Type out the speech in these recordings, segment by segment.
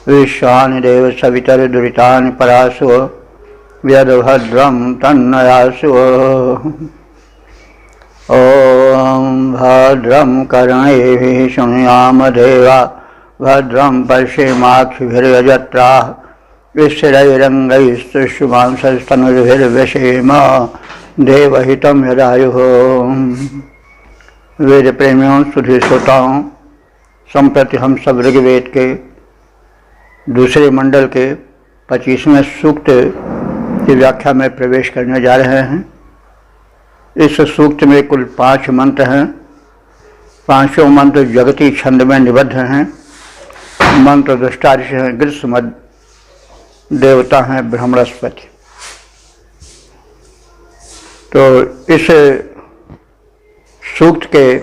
विश्वानि देव सवितर्दुरितानि परासु व्यदभद्रं तन्नयासु। ॐ भद्रं कर्णेभिः शृणुयाम देवा भद्रं पश्येमाक्षिभिर्यजत्राः विश्वैरङ्गैस्तुष्टुमांसस्तनुभिर्व्यसेम देवहितं यदायुः। वेद प्रेमियों सुधी श्रोताओं, संप्रति हम सब ऋग्वेद के दूसरे मंडल के 25वें सूक्त की व्याख्या में प्रवेश करने जा रहे हैं। इस सूक्त में कुल 5 मंत्र हैं। 5 मंत्र जगती छंद में निबद्ध हैं। मंत्र दृष्टारिष हैं, ग्रीष्म देवता हैं ब्रह्मणस्पति। तो इस सूक्त के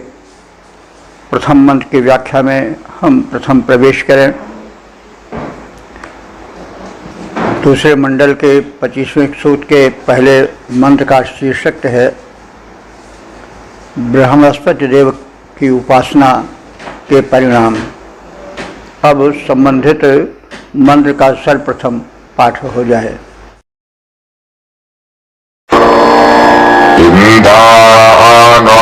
प्रथम मंत्र की व्याख्या में हम प्रथम प्रवेश करें। दूसरे मंडल के 25वें सूक्त के पहले मंत्र का शीर्षक है ब्रह्मणस्पति देव की उपासना के परिणाम। अब संबंधित मंत्र का सर्वप्रथम पाठ हो जाए। इंद्रानो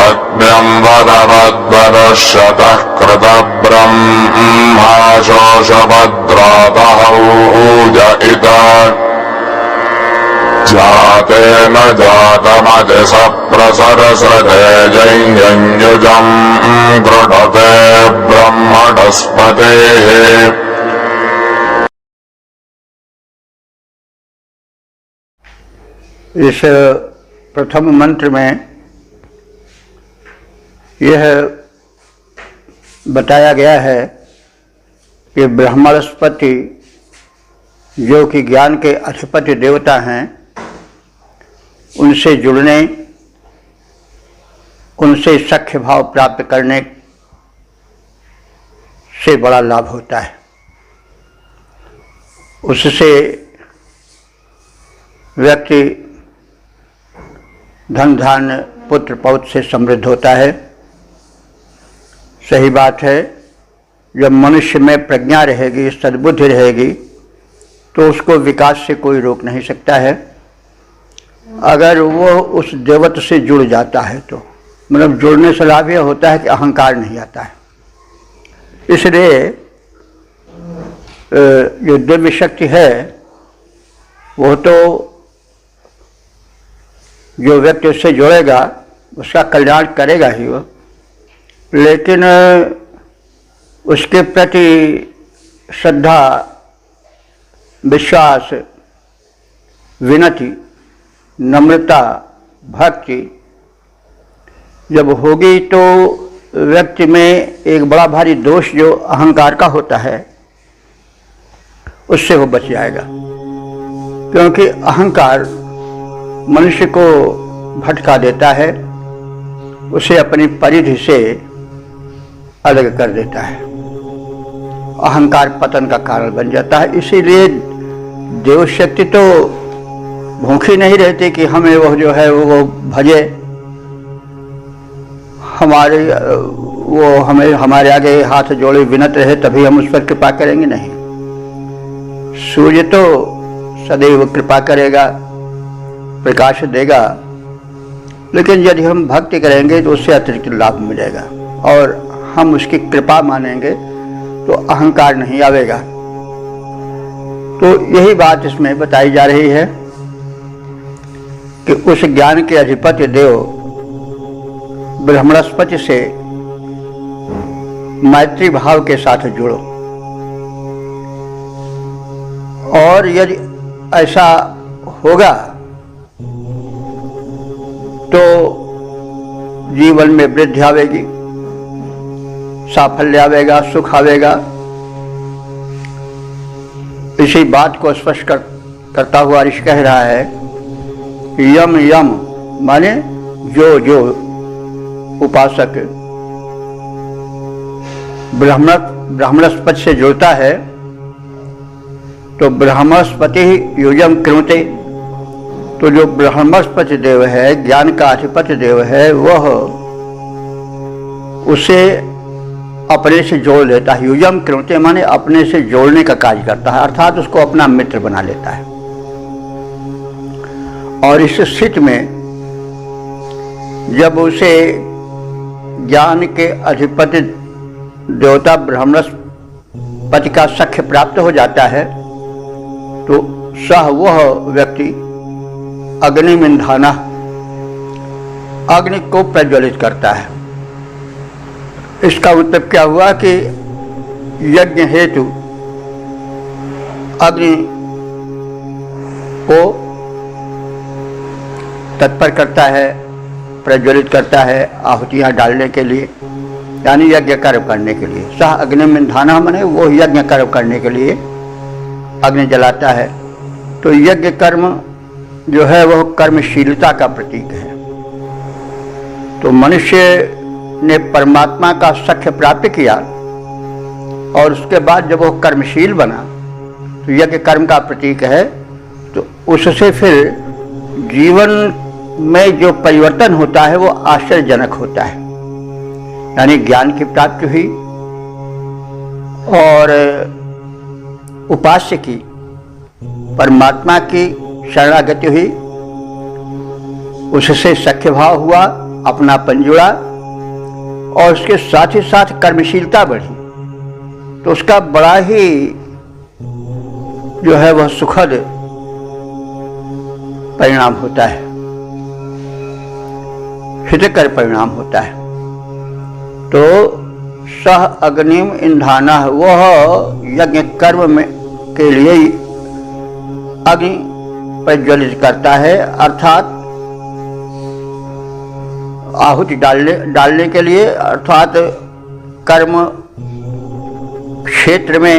अग्निं वदवद्वरुष्यतः कृतब्रह्मा शोषभद्रातः ऊज इत जातेन जातमतिसप्रसरसृधे जञ्जुजं गृणते ब्रह्मणस्पतेः। इस प्रथम मंत्र में यह बताया गया है कि ब्रह्मणस्पति जो कि ज्ञान के अधिपति देवता हैं, उनसे जुड़ने, उनसे सख्य भाव प्राप्त करने से बड़ा लाभ होता है। उससे व्यक्ति धन धान्य पुत्र पौत्र से समृद्ध होता है। सही बात है, जब मनुष्य में प्रज्ञा रहेगी, सद्बुद्धि रहेगी, तो उसको विकास से कोई रोक नहीं सकता है। अगर वो उस देवत्व से जुड़ जाता है तो मतलब जुड़ने से लाभ यह होता है कि अहंकार नहीं आता है। इसलिए जो दिव्य शक्ति है वो तो जो व्यक्ति उससे जुड़ेगा उसका कल्याण करेगा ही वो, लेकिन उसके प्रति श्रद्धा, विश्वास, विनती, नम्रता, भक्ति जब होगी तो व्यक्ति में एक बड़ा भारी दोष जो अहंकार का होता है उससे वो बच जाएगा। क्योंकि अहंकार मनुष्य को भटका देता है, उसे अपनी परिधि से अलग कर देता है। अहंकार पतन का कारण बन जाता है। इसीलिए देव शक्ति तो भूखी नहीं रहती कि हमें वो जो है वो भजे, हमारे आगे हाथ जोड़े विनत रहे तभी हम उस पर कृपा करेंगे। नहीं, सूर्य तो सदैव कृपा करेगा, प्रकाश देगा, लेकिन यदि हम भक्ति करेंगे तो उससे अतिरिक्त लाभ मिलेगा और हम उसकी कृपा मानेंगे तो अहंकार नहीं आवेगा। तो यही बात इसमें बताई जा रही है कि उस ज्ञान के अधिपति देव ब्रह्मणस्पति से मैत्री भाव के साथ जुड़ो, और यदि ऐसा होगा तो जीवन में वृद्धि आवेगी, साफल्य आवेगा, सुख आवेगा। इसी बात को स्पष्ट करता हुआ ऋषि कह रहा है, यम यम माने जो जो उपासक ब्रह्मणस्पति से जुड़ता है तो ब्रह्मणस्पति युजम कृणुते, तो जो ब्रह्मणस्पति देव है, ज्ञान का अधिपति देव है, वह उसे अपने से जोड़ लेता है। युजम कृते माने अपने से जोड़ने का कार्य करता है, अर्थात उसको अपना मित्र बना लेता है। और इस स्थिति में जब उसे ज्ञान के अधिपति देवता बृहस्पति का सख्य प्राप्त हो जाता है तो सह वह व्यक्ति अग्निमिंधाना अग्नि को प्रज्वलित करता है। इसका मतलब क्या हुआ कि यज्ञ हेतु अग्नि को तत्पर करता है, प्रज्वलित करता है आहुतियाँ डालने के लिए, यानी यज्ञ कर्म करने के लिए। सह अग्निमिंधाना माने वो यज्ञ कर्म करने के लिए अग्नि जलाता है। तो यज्ञ कर्म जो है वह कर्मशीलता का प्रतीक है। तो मनुष्य ने परमात्मा का सख्य प्राप्त किया और उसके बाद जब वह कर्मशील बना तो यज्ञ कर्म का प्रतीक है। तो उससे फिर जीवन में जो परिवर्तन होता है वो आश्चर्यजनक होता है। यानी ज्ञान की प्राप्ति हुई और उपास्य की परमात्मा की शरणागति हुई, उससे सख्य भाव हुआ, अपनापन जुड़ा और उसके साथ ही साथ कर्मशीलता बढ़ी। तो उसका बड़ा ही जो है वह सुखद परिणाम होता है, हितकर परिणाम होता है। तो सह अग्निम इंधाना वह यज्ञ कर्म में के लिए अग्नि प्रज्वलित करता है, अर्थात आहुति डालने के लिए, अर्थात कर्म क्षेत्र में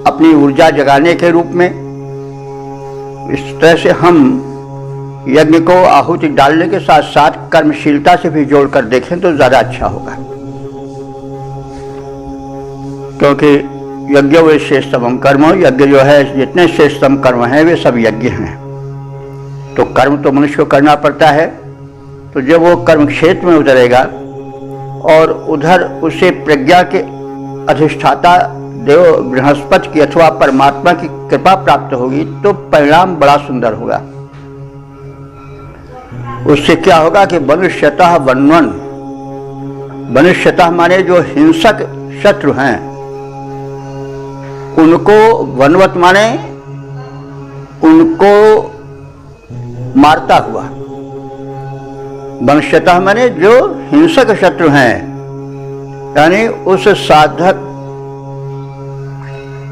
अपनी ऊर्जा जगाने के रूप में। इस तरह से हम यज्ञ को आहुति डालने के साथ साथ कर्मशीलता से भी जोड़कर देखें तो ज्यादा अच्छा होगा, क्योंकि यज्ञ वे श्रेष्ठतम कर्म, यज्ञ जो है जितने श्रेष्ठतम कर्म हैं वे सब यज्ञ हैं। तो कर्म तो मनुष्य को करना पड़ता है। तो जब वो कर्म क्षेत्र में उतरेगा और उधर उसे प्रज्ञा के अधिष्ठाता देव बृहस्पति की अथवा परमात्मा की कृपा प्राप्त होगी तो परिणाम बड़ा सुंदर होगा। उससे क्या होगा कि मनुष्यतः वन्वन, मनुष्यतः माने जो हिंसक शत्रु हैं उनको, वनवत माने उनको मारता हुआ, मनुष्यतः माने जो हिंसक शत्रु हैं, यानी उस साधक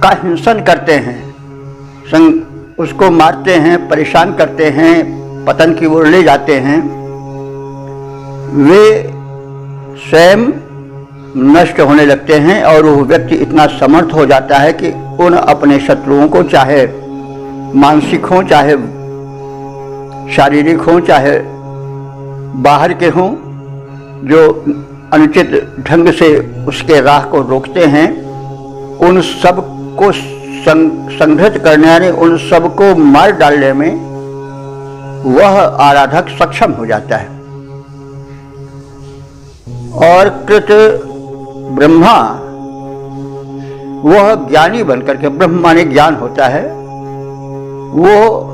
का हिंसन करते हैं, उसको मारते हैं, परेशान करते हैं, पतन की ओर ले जाते हैं, वे स्वयं नष्ट होने लगते हैं और वो व्यक्ति इतना समर्थ हो जाता है कि उन अपने शत्रुओं को, चाहे मानसिक हों, चाहे शारीरिक हों, चाहे बाहर के हों, जो अनुचित ढंग से उसके राह को रोकते हैं, उन सब को संघटित करने, यानी उन सब को मार डालने में वह आराधक सक्षम हो जाता है। और कृत ब्रह्मा वह ज्ञानी बनकर के, ब्रह्म माने ज्ञान होता है, वो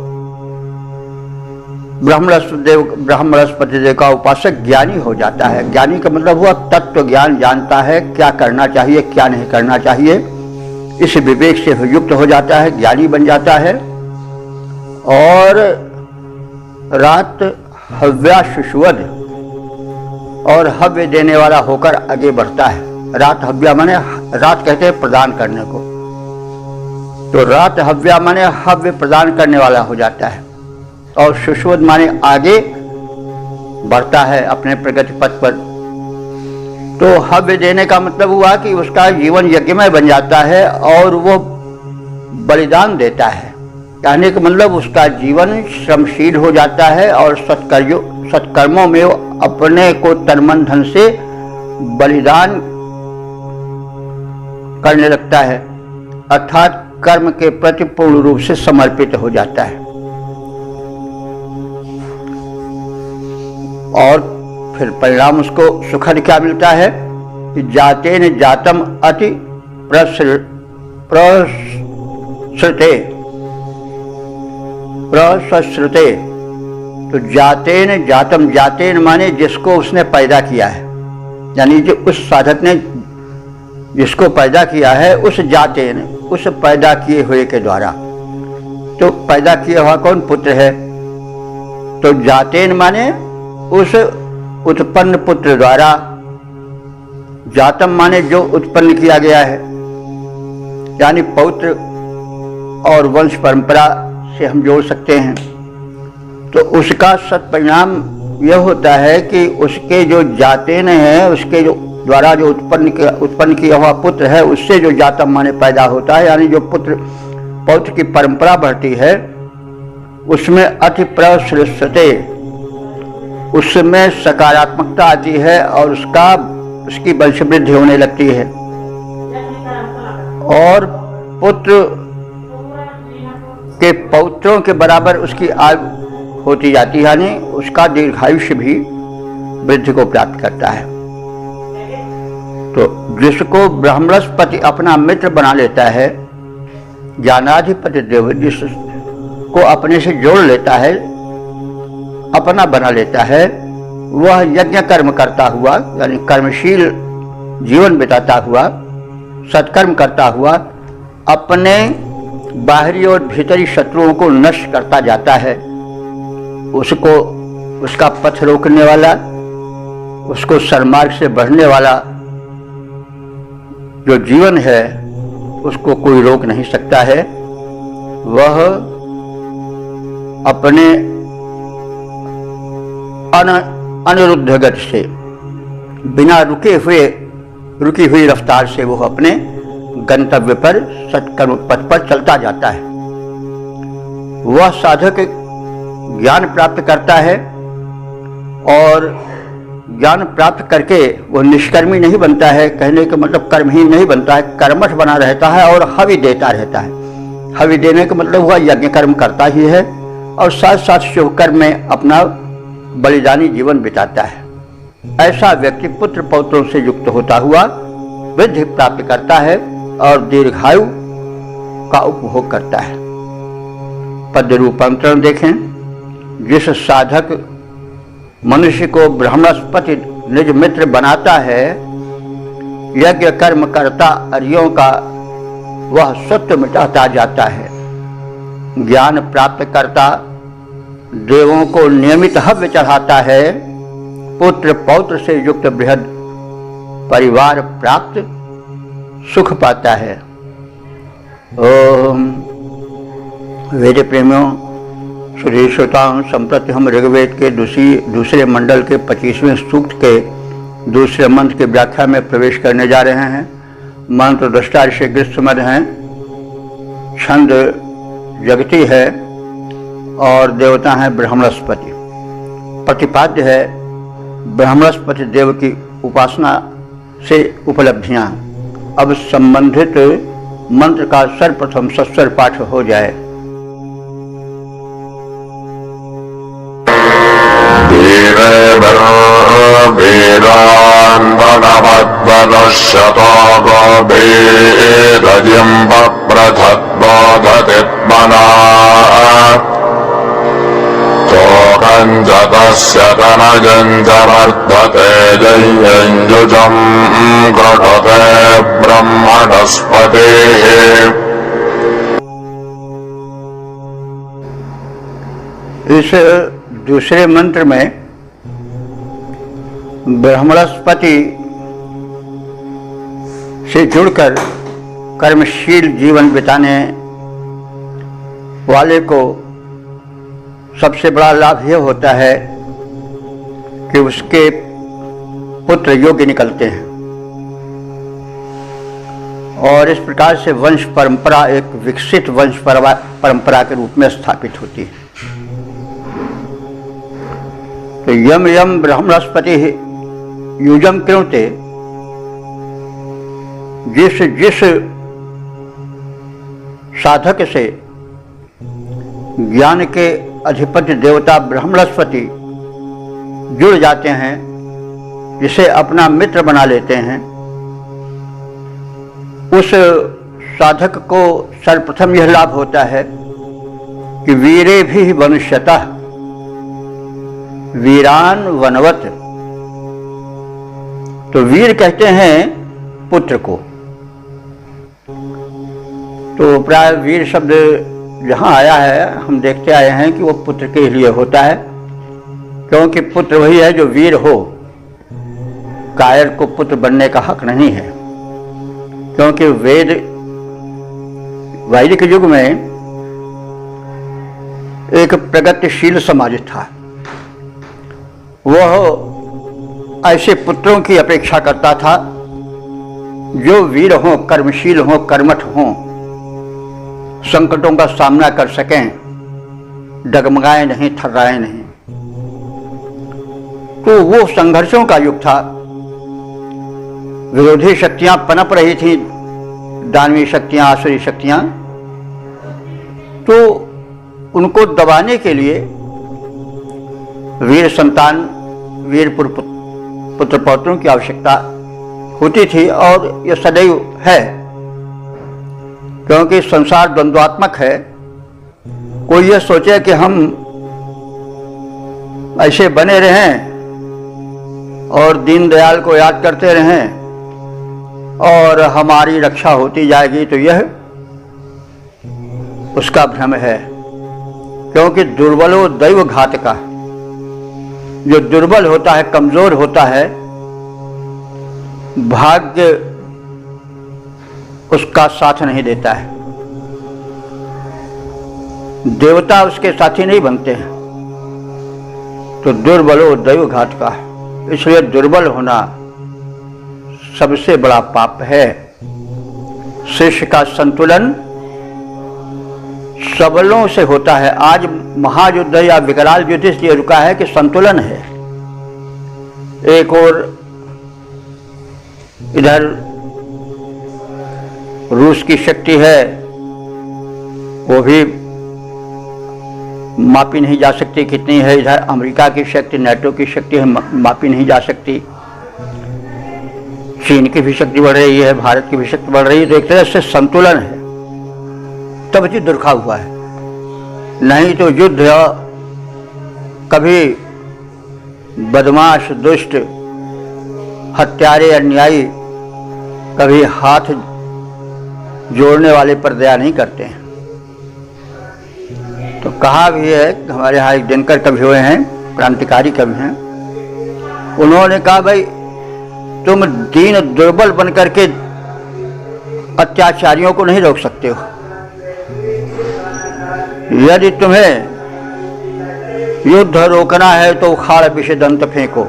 ब्रह्मणस्पति देव का उपासक ज्ञानी हो जाता है। ज्ञानी का मतलब हुआ तत्व ज्ञान, जानता है क्या करना चाहिए क्या नहीं करना चाहिए, इस विवेक से युक्त हो जाता है, ज्ञानी बन जाता है। और रात हव्या शुष्वद, और हव्य देने वाला होकर आगे बढ़ता है। रात हव्या माने, रात कहते हैं प्रदान करने को, तो रात हव्या माने हव्य प्रदान करने वाला हो जाता है। और शुष्वद माने आगे बढ़ता है अपने प्रगति पथ पर। तो हव्य देने का मतलब हुआ कि उसका जीवन यज्ञमय बन जाता है और वो बलिदान देता है। कहने का मतलब उसका जीवन श्रमशील हो जाता है और सत्कर्मों में अपने को तन मन धन से बलिदान करने लगता है, अर्थात कर्म के प्रति पूर्ण रूप से समर्पित हो जाता है। और फिर परिणाम उसको सुखद क्या मिलता है कि जातेन जातम अति प्रसृते। तो जातेन जातम, जातेन माने जिसको उसने पैदा किया है, यानी जो उस साधक ने जिसको पैदा किया है, उस जातेन, उस पैदा किए हुए के द्वारा। तो पैदा किया हुआ कौन? पुत्र है। तो जातेन माने उस उत्पन्न पुत्र द्वारा, जातम माने जो उत्पन्न किया गया है, यानी पौत्र और वंश परंपरा से हम जोड़ सकते हैं। तो उसका सत्परिणाम यह होता है कि उसके जो जातेन है, उसके जो द्वारा जो उत्पन्न किया हुआ पुत्र है, उससे जो जातम माने पैदा होता है, यानी जो पौत्र की परंपरा बढ़ती है, उसमें अति प्रसृते, उसमें सकारात्मकता आती है और उसकी वंश वृद्धि होने लगती है। और पुत्र के पौत्रों के बराबर उसकी आयु होती जाती है, यानी उसका दीर्घायुष्य भी वृद्धि को प्राप्त करता है। तो जिसको ब्रह्मणस्पति अपना मित्र बना लेता है, ज्ञानाधिपति देव जिसको अपने से जोड़ लेता है, अपना बना लेता है, वह यज्ञ कर्म करता हुआ, यानी कर्मशील जीवन बिताता हुआ, सत्कर्म करता हुआ, अपने बाहरी और भीतरी शत्रुओं को नष्ट करता जाता है। उसको, उसका पथ रोकने वाला, उसको सन्मार्ग से बढ़ने वाला जो जीवन है, उसको कोई रोक नहीं सकता है। वह अपने अनिरुद्ध गति से, बिना रुकी हुई रफ्तार से वो अपने गंतव्य पर सत्कर्म पथ पर चलता जाता है। वह साधक ज्ञान प्राप्त करता है और ज्ञान प्राप्त करके वो निष्कर्मी नहीं बनता है, कहने का मतलब कर्महीन नहीं बनता है, कर्मठ बना रहता है और हवि देता रहता है। हवि देने का मतलब हुआ यज्ञ कर्म करता ही है और साथ साथ शुभ कर्म में अपना बलिदानी जीवन बिताता है। ऐसा व्यक्ति पुत्र पौत्रों से युक्त होता हुआ वृद्धि प्राप्त करता है और दीर्घायु का उपभोग करता है। पद्य रूपांतरण देखें। जिस साधक मनुष्य को ब्रह्मणस्पति निज मित्र बनाता है, यज्ञ कर्म करता अर्यों का वह सत्व मिटाता जाता है, ज्ञान प्राप्त करता देवों को नियमित हव्य चढ़ाता है, पुत्र पौत्र से युक्त बृहद परिवार प्राप्त सुख पाता है। ओम। वेद प्रेमियों, श्री श्रोताओं, संप्रति हम ऋग्वेद के दूसरे मंडल के 25वें सूक्त के दूसरे मंत्र की व्याख्या में प्रवेश करने जा रहे हैं। मंत्र दृष्टा ऋषि गृहस्मद हैं, छंद जगती है और देवता हैं ब्रह्मणस्पति। प्रतिपाद्य है ब्रह्मणस्पति देव की उपासना से उपलब्धियां। अब संबंधित मंत्र का सर्वप्रथम सस्वर पाठ हो जाए। ब्रह्मणस्पते। इस दूसरे मंत्र में ब्रह्मणस्पति से जुड़कर कर्मशील जीवन बिताने वाले को सबसे बड़ा लाभ यह होता है कि उसके पुत्र योग्य निकलते हैं और इस प्रकार से वंश परंपरा एक विकसित वंश परंपरा के रूप में स्थापित होती है। तो यम यम ब्रह्मणस्पति युजम कृणुते, जिस साधक से ज्ञान के अधिपति देवता ब्रह्मणस्पति जुड़ जाते हैं, जिसे अपना मित्र बना लेते हैं, उस साधक को सर्वप्रथम यह लाभ होता है कि वीरे भी वनुष्यतः वीरान वनवत। तो वीर कहते हैं पुत्र को। तो प्राय वीर शब्द जहां आया है हम देखते आए हैं कि वो पुत्र के लिए होता है, क्योंकि पुत्र वही है जो वीर हो। कायर को पुत्र बनने का हक नहीं है, क्योंकि वैदिक युग में एक प्रगतिशील समाज था। वह ऐसे पुत्रों की अपेक्षा करता था जो वीर हों, कर्मशील हों, कर्मठ हों, संकटों का सामना कर सकें, डगमगाए नहीं, थर्राए नहीं। तो वो संघर्षों का युग था। विरोधी शक्तियां पनप रही थी, दानवीय शक्तियां, आसुरी शक्तियां। तो उनको दबाने के लिए वीर संतान, वीर पुत्र पौत्रों की आवश्यकता होती थी, और यह सदैव है, क्योंकि संसार द्वंद्वात्मक है। कोई यह सोचे कि हम ऐसे बने रहें और दीनदयाल को याद करते रहें और हमारी रक्षा होती जाएगी, तो यह उसका भ्रम है। क्योंकि दुर्बलो दैव घातका, जो दुर्बल होता है, कमजोर होता है, भाग्य उसका साथ नहीं देता है। देवता उसके साथी नहीं बनते हैं। तो दुर्बलो दैव घातका, इसलिए दुर्बल होना सबसे बड़ा पाप है। शिष्य का संतुलन सबलों से होता है। आज महायुद्ध या विकराल युद्ध इसलिए रुका है कि संतुलन है। एक और इधर रूस की शक्ति है, वो भी मापी नहीं जा सकती कितनी है। इधर अमेरिका की शक्ति, नेटो की शक्ति है, मापी नहीं जा सकती। चीन की भी शक्ति बढ़ रही है, भारत की भी शक्ति बढ़ रही है। तो एक तरह से संतुलन है, तब युद्ध रुका हुआ है। नहीं तो युद्ध कभी बदमाश, दुष्ट, हत्यारे, अन्यायी कभी हाथ जोड़ने वाले पर दया नहीं करते हैं। तो कहा भी है, हमारे यहाँ एक दिनकर कवि हुए हैं, क्रांतिकारी कवि हैं, उन्होंने कहा भाई तुम दीन दुर्बल बन करके अत्याचारियों को नहीं रोक सकते हो। यदि तुम्हें युद्ध रोकना है तो उखाड़ विषदंत फेंको,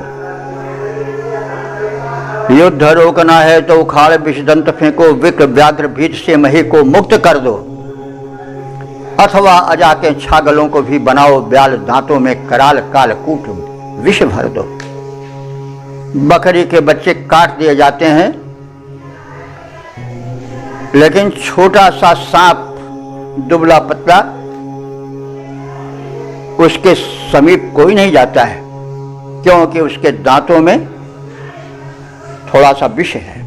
युद्ध रोकना है तो उखाड़ विषदंत फेंको, विक्र व्याघ्र भीत से मही को मुक्त कर दो, अथवा अजा के छागलों को भी बनाओ ब्याल, दांतों में कराल कालकूट विष भर दो। बकरी के बच्चे काट दिए जाते हैं, लेकिन छोटा सा सांप, दुबला पतला, उसके समीप कोई नहीं जाता है, क्योंकि उसके दांतों में थोड़ा सा विष है।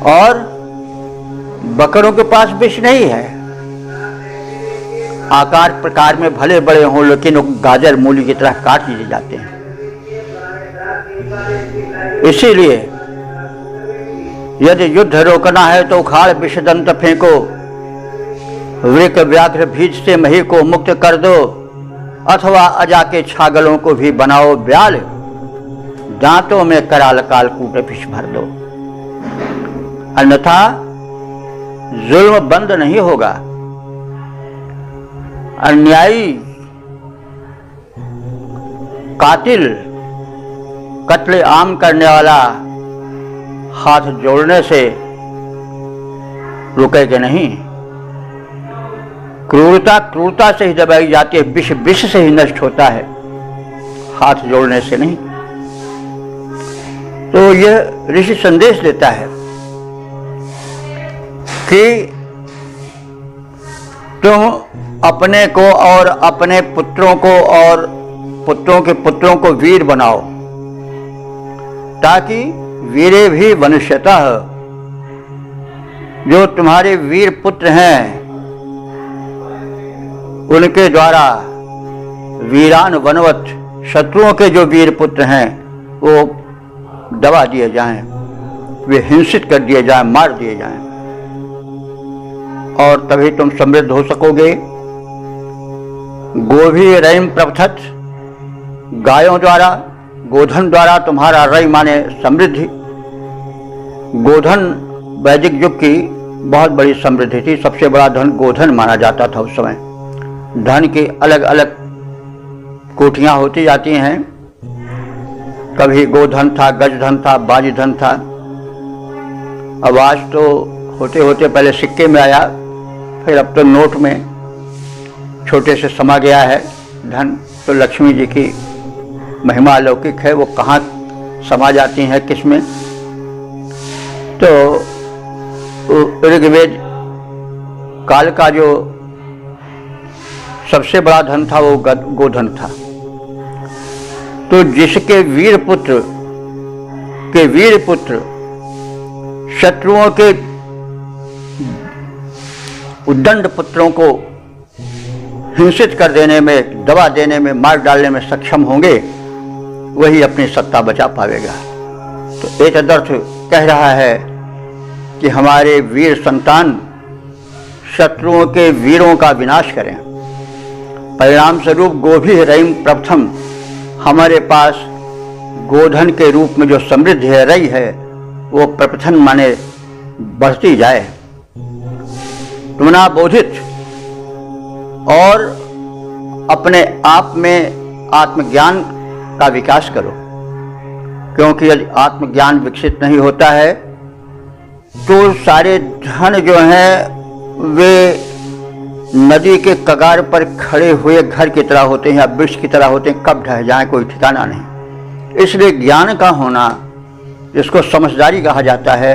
और बकरों के पास विष नहीं है। आकार प्रकार में भले बड़े हों, लेकिन वो गाजर मूली की तरह काट दिए जाते हैं। इसीलिए यदि युद्ध रोकना है तो उखाड़ विषदंत फेंको, वृक व्याघ्र भीज से मही को मुक्त कर दो, अथवा अजा के छागलों को भी बनाओ ब्याल, दांतों में कराल कालकूट विष भर दो। अन्यथा जुल्म बंद नहीं होगा। अन्यायी, कातिल, कत्ले आम करने वाला हाथ जोड़ने से रुकेगा नहीं। क्रूरता क्रूरता से ही दबाई जाती है, विष विष से ही नष्ट होता है, हाथ जोड़ने से नहीं। तो यह ऋषि संदेश देता है कि तुम अपने को और अपने पुत्रों को और पुत्रों के पुत्रों को वीर बनाओ, ताकि वीरे भी वनुष्यतः जो तुम्हारे वीर पुत्र हैं उनके द्वारा वीरान वनवत शत्रुओं के जो वीर पुत्र हैं वो दबा दिए जाएं, वे हिंसित कर दिए जाएं, मार दिए जाएं, और तभी तुम समृद्ध हो सकोगे। गोभी रईम प्रपथत, गायों द्वारा, गोधन द्वारा तुम्हारा रई माने समृद्धि। गोधन वैदिक युग की बहुत बड़ी समृद्धि थी, सबसे बड़ा धन गोधन माना जाता था उस समय। धन की अलग अलग कोठियां होती जाती हैं, कभी गोधन था, गजधन था, बाजीधन था। अब आज तो होते होते पहले सिक्के में आया, फिर अब तो नोट में छोटे से समा गया है धन। तो लक्ष्मी जी की महिमा अलौकिक है, वो कहाँ समा जाती हैं, किस में। तो ऋग्वेद काल का जो सबसे बड़ा धन था वो गोधन था। तो जिसके वीर पुत्र शत्रुओं के उद्दंड पुत्रों को हिंसित कर देने में, दबा देने में, मार डालने में सक्षम होंगे, वही अपनी सत्ता बचा पावेगा। तो एक अर्थ कह रहा है कि हमारे वीर संतान शत्रुओं के वीरों का विनाश करें। परिणाम स्वरूप गोभी रईम प्रथम, हमारे पास गोधन के रूप में जो समृद्धि है, रई है, वो प्रपथन माने बढ़ती जाए। तुमना बोधित, और अपने आप में आत्मज्ञान का विकास करो, क्योंकि यदि आत्मज्ञान विकसित नहीं होता है तो सारे धन जो हैं वे नदी के कगार पर खड़े हुए घर की तरह होते हैं या वृक्ष की तरह होते हैं, कब ढह जाए कोई ठिकाना नहीं। इसलिए ज्ञान का होना, जिसको समझदारी कहा जाता है,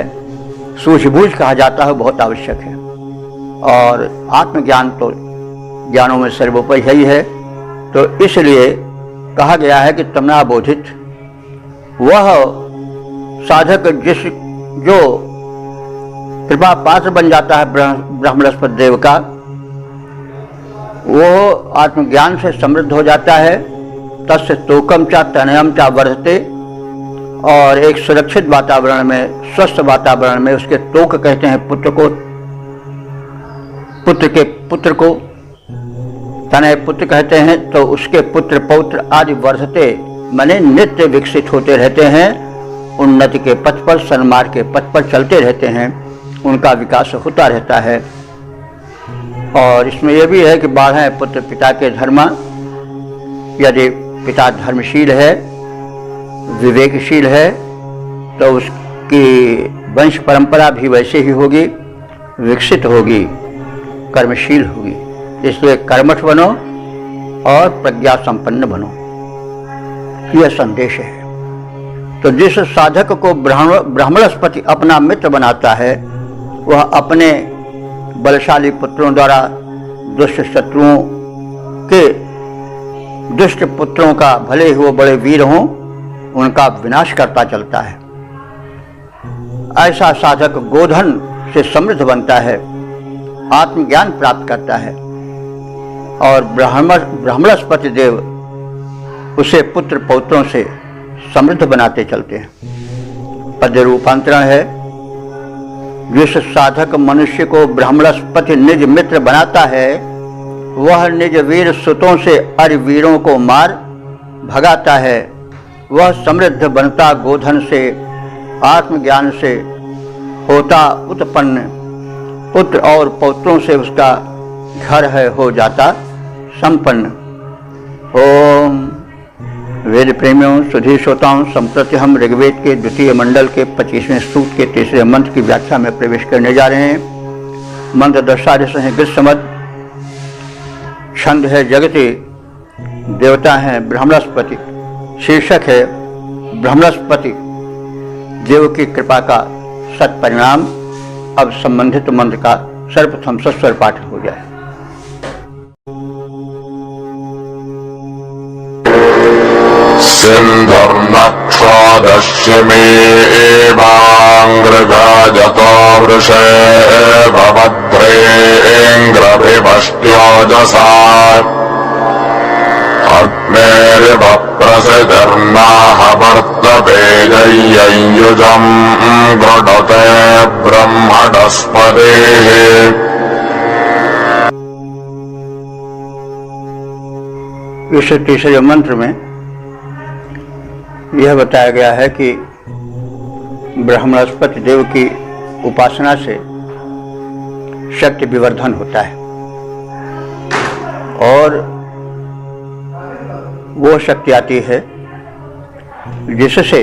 सूझबूझ कहा जाता है, बहुत आवश्यक है। और आत्मज्ञान तो ज्ञानों में सर्वोपरि यही है। तो इसलिए कहा गया है कि तमना बोधित, वह साधक जो कृपा पात्र बन जाता है ब्रह्मणस्पति देव का, वो आत्मज्ञान से समृद्ध हो जाता है। तस्य तोकम चा तनयम चा वर्धते, और एक सुरक्षित वातावरण में, स्वस्थ वातावरण में, उसके तोक कहते हैं पुत्र को, पुत्र के पुत्र को तनय पुत्र कहते हैं। तो उसके पुत्र पौत्र आदि वर्धते माने नित्य विकसित होते रहते हैं, उन्नति के पथ पर, सन्मार्ग के पथ पर चलते रहते हैं, उनका विकास होता रहता है। और इसमें यह भी है कि 12 पुत्र पिता के धर्म, यदि पिता धर्मशील है, विवेकशील है, तो उसकी वंश परंपरा भी वैसे ही होगी, विकसित होगी, कर्मशील होगी। इसलिए कर्मठ बनो और प्रज्ञा संपन्न बनो, यह संदेश है। तो जिस साधक को ब्राह्मणस्पति अपना मित्र बनाता है, वह अपने बलशाली पुत्रों द्वारा दुष्ट शत्रुओं के, दुष्ट पुत्रों का, भले ही वो बड़े वीर हों, उनका विनाश करता चलता है। ऐसा साधक गोधन से समृद्ध बनता है, आत्मज्ञान प्राप्त करता है, और ब्राह्मणस्पति देव उसे पुत्र पौत्रों से समृद्ध बनाते चलते हैं। पद्य रूपांतरण है, जिस साधक मनुष्य को ब्राह्मणस्पति निज मित्र बनाता है, वह निज वीर सुतों से अर वीरों को मार भगाता है। वह समृद्ध बनता गोधन से, आत्मज्ञान से होता उत्पन्न, पुत्र और पौत्रों से उसका घर है हो जाता संपन्न। ओम वेद प्रेमियों, सुधी श्रोताओं, संप्रति हम ऋग्वेद के द्वितीय मंडल के 25वें सूक्त के तीसरे मंत्र की व्याख्या में प्रवेश करने जा रहे हैं। मंत्र दशादश है ग्रीष्मद, छंद है जगति, देवता हैं ब्राह्मणस्पति, शीर्षक है ब्राह्मणस्पति देव की कृपा का सत्परिणाम। अब संबंधित मंत्र का सर्वप्रथम सस्वर पाठ हो जाए। सिंधुर्नक्ष दस्यमेवाङ्ग्रगाजतो वृषे भवद्रेङ्ग्रभिभष्ट्योजसा अग्नेर्भप्रसिधर्नाह वर्तवेदय्युजम् गृणते ब्रह्मणस्पतिः। इस तीसरे मंत्र में यह बताया गया है कि ब्रह्मणस्पति देव की उपासना से शक्ति विवर्धन होता है और वो शक्ति आती है जिससे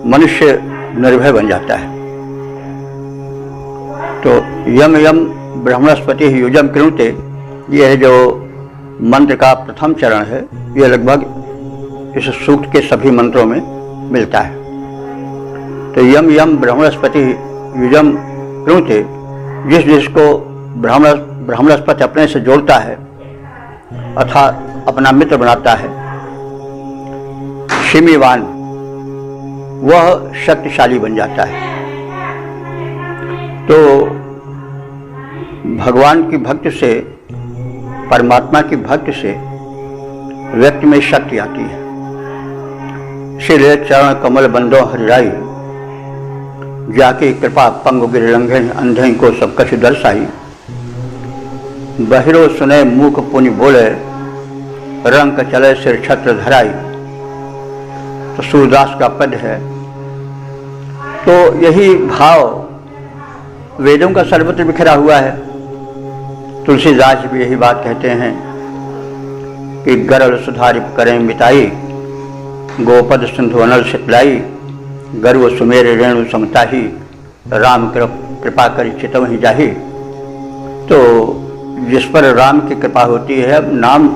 मनुष्य निर्भय बन जाता है। तो यम यम ब्रह्मणस्पति युजम कृणुते, यह जो मंत्र का प्रथम चरण है, यह लगभग इस सूक्त के सभी मंत्रों में मिलता है। तो यम यम ब्रह्मणस्पति युजम कृणुते, जिस जिसको ब्रह्मणस्पति अपने से जोड़ता है अर्थात अपना मित्र बनाता है, शिमीवान, वह शक्तिशाली बन जाता है। तो भगवान की भक्ति से, परमात्मा की भक्ति से व्यक्ति में शक्ति आती है। इसीलिए चरण कमल बंदो हरिराई, जाके कृपा पंगु गिर लंघे अंधे को सब कछ दर्शाई। बहिरो सुने मूक पुनि बोले, रंग चले सिर छत्र धराई। तो सूरदास का पद है। तो यही भाव वेदों का सर्वत्र बिखरा हुआ है। तुलसीदास भी यही बात कहते हैं कि गरल सुधारिप करें मिताई, गोपद सिंधु अनल सितलाई। गर्व सुमेर रेणु समताही, राम कृपा करी चितव ही जाही। तो जिस पर राम की कृपा होती है, अब नाम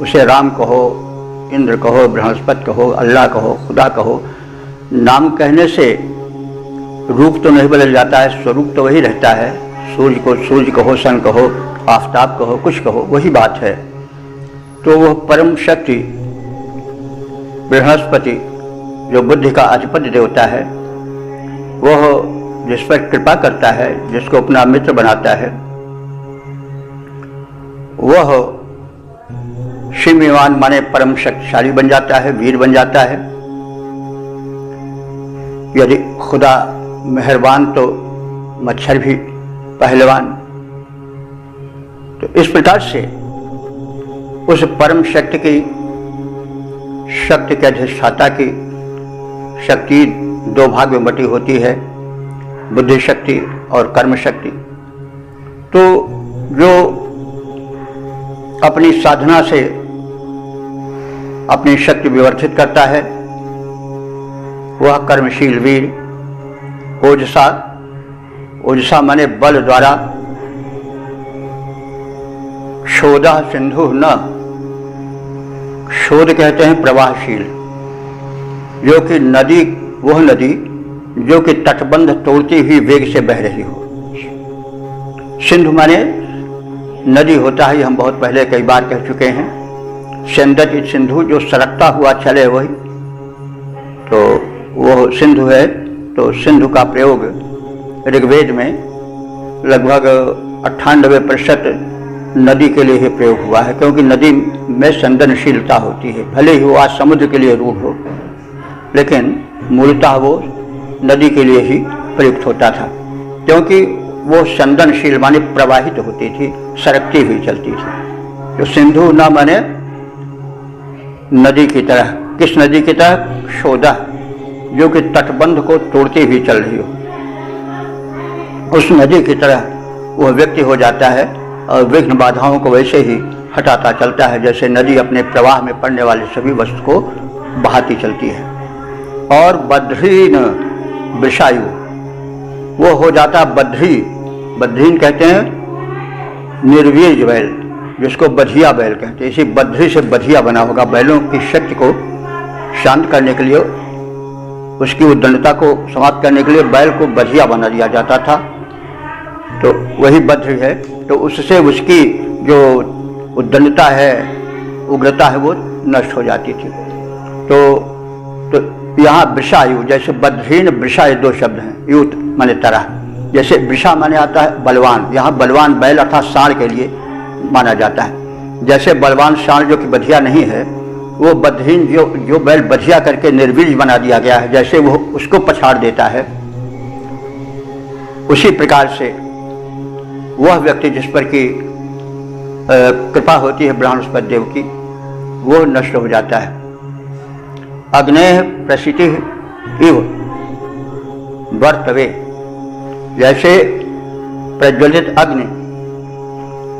उसे राम कहो, इंद्र कहो, बृहस्पति कहो, अल्लाह कहो, खुदा कहो, नाम कहने से रूप तो नहीं बदल जाता है, स्वरूप तो वही रहता है। सूर्य को सूर्य कहो, सन कहो, आफताब कहो, कुछ कहो, वही बात है। तो वह परम शक्ति बृहस्पति जो बुद्धि का अधिपति देवता है, वह जिस पर कृपा करता है, जिसको अपना मित्र बनाता है, वह शिववान माने परम शक्तिशाली बन जाता है, वीर बन जाता है। यदि खुदा मेहरबान तो मच्छर भी पहलवान। तो इस प्रकार से उस परम शक्ति की, शक्ति के अधिष्ठाता की शक्ति दो भाग में बटी होती है, बुद्धि शक्ति और कर्म शक्ति। तो जो अपनी साधना से अपनी शक्ति विवर्धित करता है, वह कर्मशील वीर। ओजसा, ओजसा माने बल द्वारा। शोधा सिंधु न, शोध कहते हैं प्रवाहशील, जो कि नदी, वह नदी जो कि तटबंध तोड़ती हुई वेग से बह रही हो। सिंधु माने नदी होता है, हम बहुत पहले कई बार कह चुके हैं। सेंदत सिंधु, जो सरकता हुआ चले वही, तो वो सिंधु है। तो सिंधु का प्रयोग ऋग्वेद में लगभग 98% नदी के लिए ही प्रयोग हुआ है, क्योंकि नदी में संदनशीलता होती है। भले ही वो आज समुद्र के लिए रूढ़ हो, लेकिन मूलतः वो नदी के लिए ही प्रयुक्त होता था, क्योंकि वो संदनशील माने प्रवाहित होती थी, सरकती हुई चलती थी। तो सिंधु न माने नदी की तरह। किस नदी की तरह? शोधा, जो कि तटबंध को तोड़ती हुई चल रही हो, उस नदी की तरह वह व्यक्ति हो जाता है और विघ्न बाधाओं को वैसे ही हटाता चलता है, जैसे नदी अपने प्रवाह में पड़ने वाले सभी वस्तु को बहाती चलती है। और बद्रीन वृषायु, वो हो जाता बद्री। बद्रीन कहते हैं निर्वीर्य बैल, जिसको बधिया बैल कहते हैं। इसी बद्री से बधिया बना होगा। बैलों की शक्ति को शांत करने के लिए, उसकी उद्दंडता को समाप्त करने के लिए बैल को बधिया बना दिया जाता था। तो वही बद्री है। तो उससे उसकी जो उद्दंडता है, उग्रता है, वो नष्ट हो जाती थी। तो तो यहाँ वृषायु, जैसे बद्रीन वृषा, ये दो शब्द हैं। युत माने तरह, जैसे वृषा माने आता है बलवान, यहाँ बलवान बैल अर्थात सांड के लिए माना जाता है। जैसे बलवान सांड जो कि बधिया नहीं है, वो बद्रीन जो बैल बधिया करके निर्वीर्य बना दिया गया है, जैसे वो उसको पछाड़ देता है, उसी प्रकार से वह व्यक्ति जिस पर की कृपा होती है बृहस्पति देव की, वो नष्ट हो जाता है। अग्नेय प्रसिद्धि इव वर्तवे, जैसे प्रज्वलित अग्नि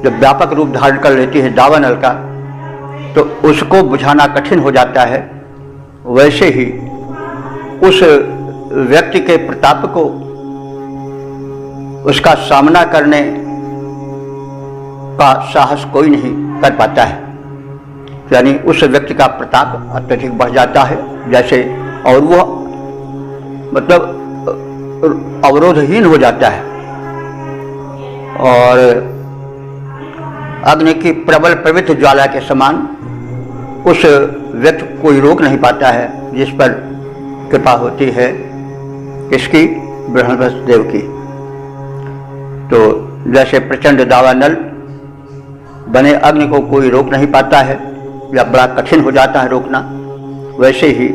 जब व्यापक रूप धारण कर लेती है दावानल का, तो उसको बुझाना कठिन हो जाता है, वैसे ही उस व्यक्ति के प्रताप को, उसका सामना करने का साहस कोई नहीं कर पाता है। यानी उस व्यक्ति का प्रताप अत्यधिक बढ़ जाता है, जैसे, और वो मतलब अवरोधहीन हो जाता है, और अग्नि की प्रबल प्रवृत्त ज्वाला के समान उस व्यक्ति को कोई रोक नहीं पाता है, जिस पर कृपा होती है इसकी, बृहस्पति देव की। तो जैसे प्रचंड दावानल बने अग्नि को कोई रोक नहीं पाता है या बड़ा कठिन हो जाता है रोकना, वैसे ही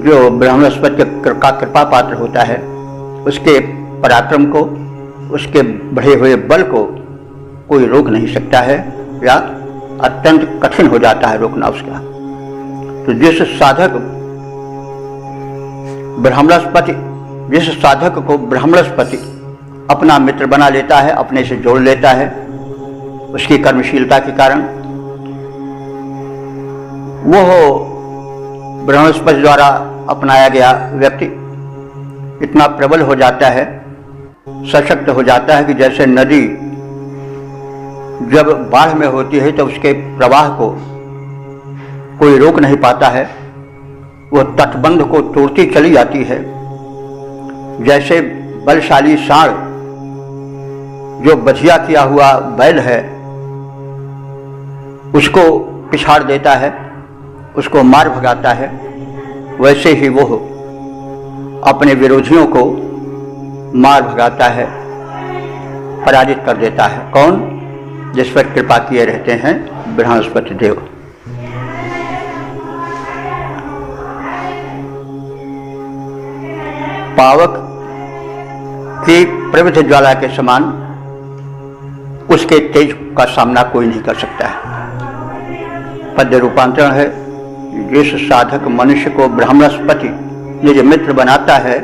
जो बृहस्पति का कृपा पात्र होता है, उसके पराक्रम को, उसके बढ़े हुए बल को कोई रोक नहीं सकता है, या अत्यंत कठिन हो जाता है रोकना उसका। तो जिस साधक को बृहस्पति अपना मित्र बना लेता है, अपने से जोड़ लेता है, उसकी कर्मशीलता के कारण वो बृहस्पति द्वारा अपनाया गया व्यक्ति इतना प्रबल हो जाता है, सशक्त हो जाता है कि जैसे नदी जब बाढ़ में होती है तो उसके प्रवाह को कोई रोक नहीं पाता है, वो तटबंध को तोड़ती चली जाती है। जैसे बलशाली सांड जो बधिया किया हुआ बैल है उसको पिछाड़ देता है, उसको मार भगाता है, वैसे ही वो अपने विरोधियों को मार भगाता है, पराजित कर देता है। कौन? जिस पर कृपा किए रहते हैं बृहस्पति देव। पावक की प्रवृत्त ज्वाला के समान उसके तेज का सामना कोई नहीं कर सकता है। पद्य रूपांतरण है, जिस साधक मनुष्य को बृहस्पति निज मित्र बनाता है,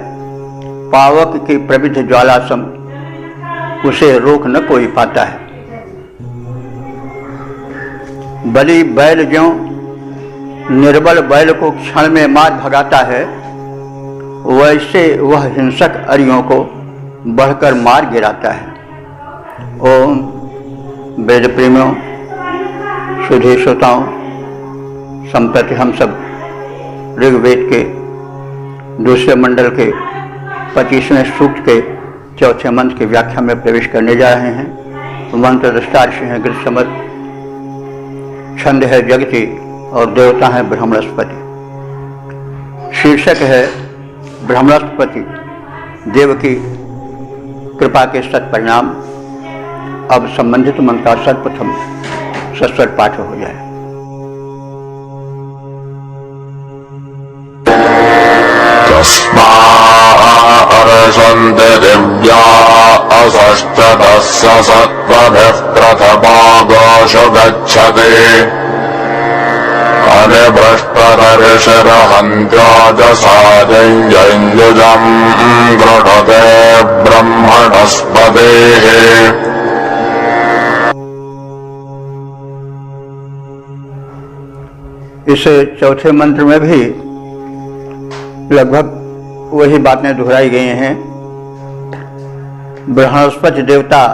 पावक की प्रवृत्त ज्वाला सम उसे रोक न कोई पाता है। बलि बैल ज्यों निर्बल बैल को क्षण में मार भगाता है, वैसे वह हिंसक अरियों को बढ़कर मार गिराता है। ओम वेद प्रेमियों, सुधी श्रोताओं, संप्रति हम सब ऋग्वेद के दूसरे मंडल के 25वें सूक्त के चौथे मंत्र की व्याख्या में प्रवेश करने जा रहे हैं। मंत्र दृष्टार्ष हैं गृहसमर, छंद है जगति और देवता है बृहस्पति। शीर्षक है बृहस्पति देव की कृपा के सत्परिणाम। अब संबंधित मंत्र का सर्वप्रथम सस्वर पाठ हो जाए। तस्माऽर्षन्ति दिव्या असष्टदस्य सत्त्वभिः प्रथमागोषु गच्छति अनिभृष्टदर्शरहन्त्याजसाजञ्जयुजम् गृणते ब्रह्मणस्पतेः। इस चौथे मंत्र में भी लगभग वही बातें दोहराई गई हैं। बृहस्पति देवता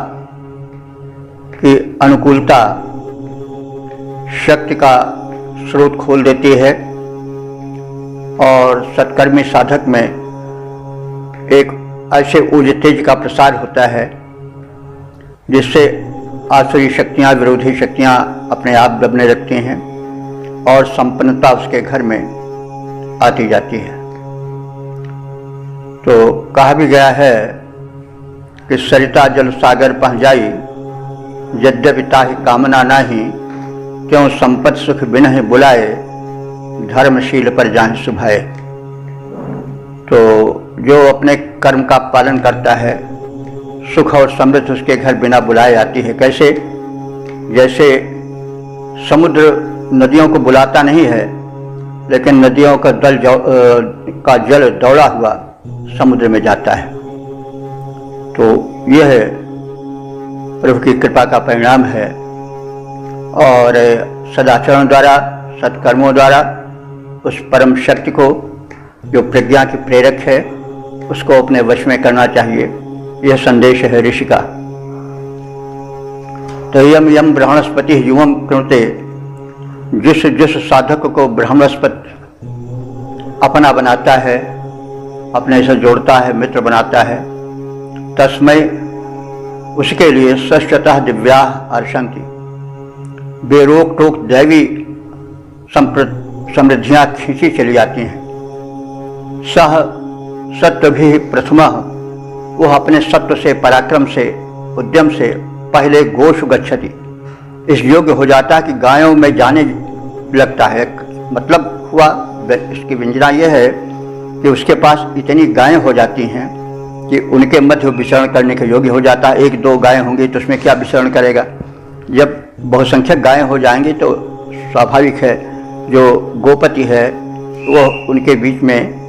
की अनुकूलता शक्ति का स्रोत खोल देती है और सत्कर्मी साधक में एक ऐसे ऊर्ज तेज का प्रसार होता है जिससे आसुरी शक्तियाँ, विरोधी शक्तियाँ अपने आप दबने लगती हैं और संपन्नता उसके घर में आती जाती है। तो कहा भी गया है कि सरिता जल सागर पह जाई, यद्यपि ताहि कामना नाही, क्यों संपत सुख बिनहि बुलाए, धर्मशील पर जाहि सुभाए। तो जो अपने कर्म का पालन करता है, सुख और समृद्धि उसके घर बिना बुलाए आती है। कैसे? जैसे समुद्र नदियों को बुलाता नहीं है, लेकिन नदियों का जल दौड़ा हुआ समुद्र में जाता है। तो यह प्रभु की कृपा का परिणाम है। और सदाचरण द्वारा, सत्कर्मों द्वारा उस परम शक्ति को, जो प्रज्ञा की प्रेरक है, उसको अपने वश में करना चाहिए। यह संदेश है ऋषि का। तो यम यम ब्रह्मणस्पति युवम कृणुते, जिस जिस साधक को ब्रह्मणस्पति अपना बनाता है, अपने से जोड़ता है, मित्र बनाता है, तस्मै उसके लिए सश्चतः दिव्या अर्शंति, बेरोक टोक दैवी समृद्धियां खींची चली जाती हैं। सह सत्व भी प्रथमा, वह अपने सत्व से, पराक्रम से, उद्यम से पहले गोषु गच्छति, इस योग्य हो जाता है कि गायों में जाने लगता है। मतलब हुआ, इसकी व्यंजना यह है कि उसके पास इतनी गायें हो जाती हैं कि उनके मध्य विचरण करने के योग्य हो जाता है। एक दो गायें होंगी तो उसमें क्या विचरण करेगा? जब बहुसंख्यक गायें हो जाएंगी तो स्वाभाविक है जो गोपति है वह उनके बीच में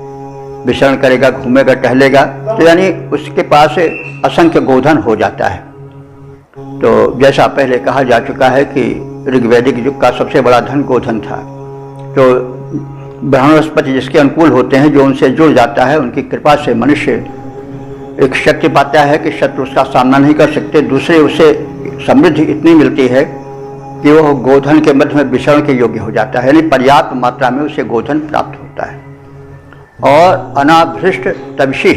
विचरण करेगा, घूमेगा, टहलेगा। तो यानी उसके पास असंख्य गोधन हो जाता है। तो जैसा पहले कहा जा चुका है कि ऋग्वैदिक युग का सबसे बड़ा धन गोधन था। तो ब्रह्मणस्पति जिसके अनुकूल होते हैं, जो उनसे जुड़ जाता है, उनकी कृपा से मनुष्य एक शक्ति पाता है कि शत्रु उसका सामना नहीं कर सकते। दूसरे, उसे समृद्धि इतनी मिलती है कि वह गोधन के मध्य में विचरण के योग्य हो जाता है, यानी पर्याप्त मात्रा में उसे गोधन प्राप्त होता है। और अनाभृष्ट तविषी,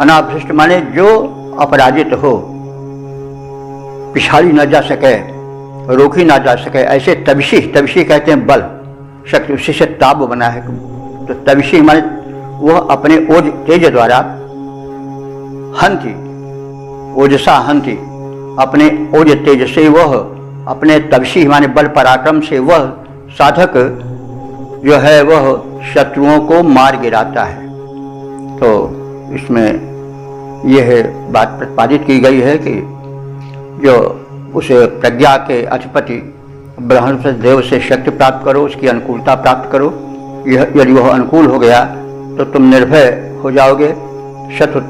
अनाभृष्ट माने जो अपराजित हो, पिछाड़ी न जा सके, रोकी ना जा सके, ऐसे तविषी, तविषी कहते हैं बल, शक्ति, उसी से ताप बना है। तो तविषी माने वह अपने ओज तेज द्वारा हंति, ओजसा हंति, अपने ओज तेज से वह, अपने तविषी माने बल पराक्रम से वह साधक जो है वह शत्रुओं को मार गिराता है। तो इसमें यह बात प्रतिपादित की गई है कि जो उसे प्रज्ञा के अधिपति ब्रह्मणस्पति देव से शक्ति प्राप्त करो, उसकी अनुकूलता प्राप्त करो। यदि वह अनुकूल हो गया तो तुम निर्भय हो जाओगे, शत्रु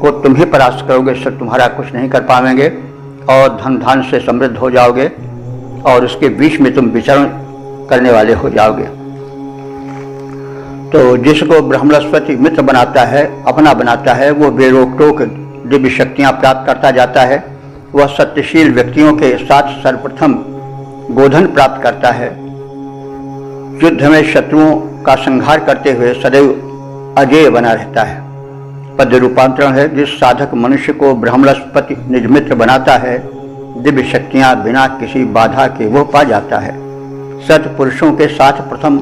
को तुम ही परास्त करोगे, शत्रु तुम्हारा कुछ नहीं कर पाएंगे, और धन धान से समृद्ध हो जाओगे, और उसके बीच में तुम विचरण करने वाले हो जाओगे। तो जिसको ब्रह्मणस्पति मित्र बनाता है, अपना बनाता है, वो बेरोक टोक दिव्य शक्तियाँ प्राप्त करता जाता है। वह सत्यशील व्यक्तियों के साथ सर्वप्रथम गोधन प्राप्त करता है। युद्ध में शत्रुओं का संहार करते हुए सदैव अजेय बना रहता है। पद रूपांतरण है, जिस साधक मनुष्य को ब्रह्मणस्पति निज मित्र बनाता है, दिव्य शक्तियां बिना किसी बाधा के वो पा जाता है। सत्पुरुषों के साथ प्रथम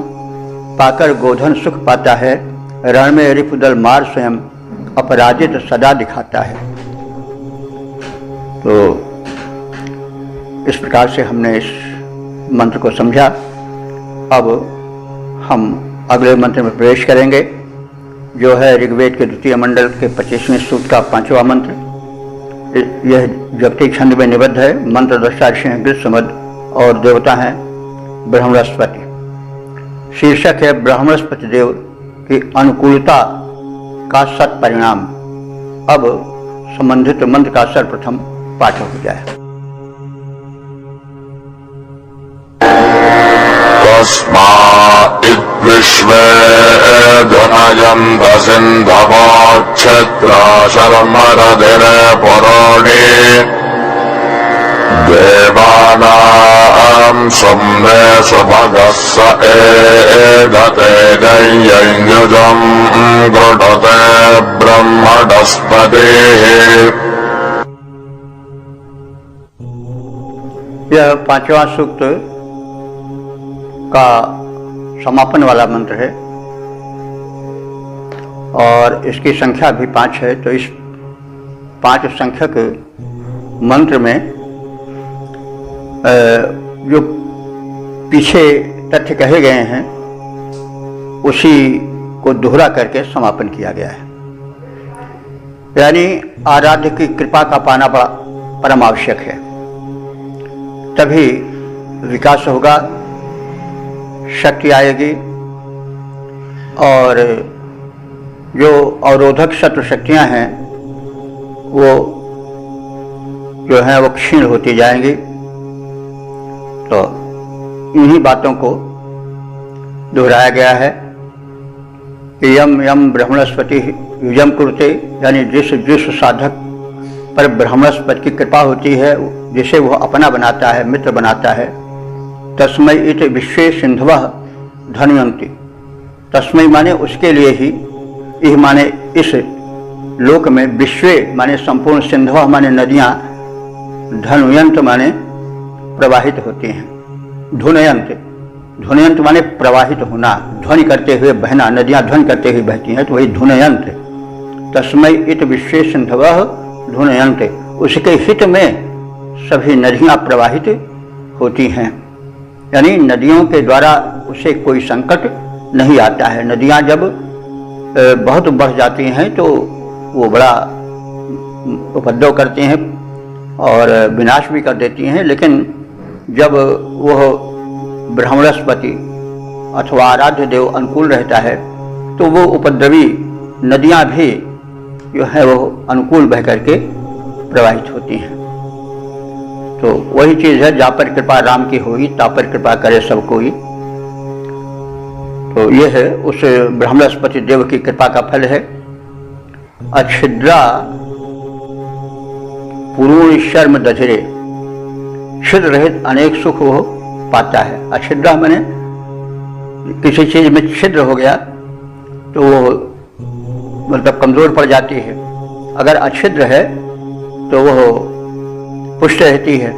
पाकर गोधन सुख पाता है। रण में रिपुदल मार स्वयं अपराजित सदा दिखाता है। तो इस प्रकार से हमने इस मंत्र को समझा। अब हम अगले मंत्र में प्रवेश करेंगे, जो है ऋग्वेद के द्वितीय मंडल के 25वें सूक्त का 5वां मंत्र। यह जगती छंद में निबद्ध है। मंत्र दृष्टा ऋषि हैं गृत्समद और देवता हैं ब्रह्मणस्पति। शीर्षक है ब्रह्मणस्पति देव की अनुकूलता का सत परिणाम। अब संबंधित मंत्र का सर्वप्रथम पाठ हो जाए। विश्वे धनयन्त सिन्धवोच्छित्रा शर्मरधिरे पुरोणे देवानां सुम्ने सुभगः स एधते दैययुजं गृढते ब्रह्मणस्पतिः। यह 5वां सूक्त का समापन वाला मंत्र है। और इसकी संख्या भी 5 है। तो इस 5 संख्यक मंत्र में जो पीछे तथ्य कहे गए हैं उसी को दोहरा करके समापन किया गया है। यानी आराध्य की कृपा का पाना परम आवश्यक है, तभी विकास होगा, शक्ति आएगी और जो अवरोधक शत्रु शक्तियां हैं वो जो हैं वो क्षीण होती जाएंगी। तो इन्हीं बातों को दोहराया गया है कि यम यम ब्रह्मणस्पति युजम कुरुते, यानी जिस साधक पर ब्रह्मणस्पति की कृपा होती है, जिसे वह अपना बनाता है, मित्र बनाता है, तस्मै इत विश्वे सिंधवः धनयन्ति। तस्मै माने उसके लिए ही, यह माने इस लोक में, विश्वे माने संपूर्ण, सिंधवः माने नदियाँ, धनुयंत माने प्रवाहित होती हैं। धुनयंत, धुनयंत माने प्रवाहित होना, ध्वनि करते हुए बहना, नदियां ध्वनि करते हुए बहती हैं, तो वही धुनयंत। तस्मै इत विश्वे सिंधवः धुनयंत, उसके हित में सभी नदियां प्रवाहित होती हैं। यानी नदियों के द्वारा उसे कोई संकट नहीं आता है। नदियां जब बहुत बढ़ जाती हैं तो वो बड़ा उपद्रव करती हैं और विनाश भी कर देती हैं, लेकिन जब वह ब्रह्मणस्पति अथवा आराध्य देव अनुकूल रहता है तो वो उपद्रवी नदियां भी जो है वो अनुकूल बह करके प्रवाहित होती हैं। तो वही चीज़ है, जा पर कृपा राम की हुई, ता पर कृपा करे सब कोई। तो ये है उस ब्रह्मणस्पति देव की कृपा का फल है। अच्छिद्रा पूर्ण शर्म दधिरे, छिद्र रहित अनेक सुख वो पाता है। अच्छिद्रा मैंने किसी चीज में छिद्र हो गया तो वो मतलब कमजोर पड़ जाती है, अगर अच्छिद्र है तो वह पुष्ट रहती है।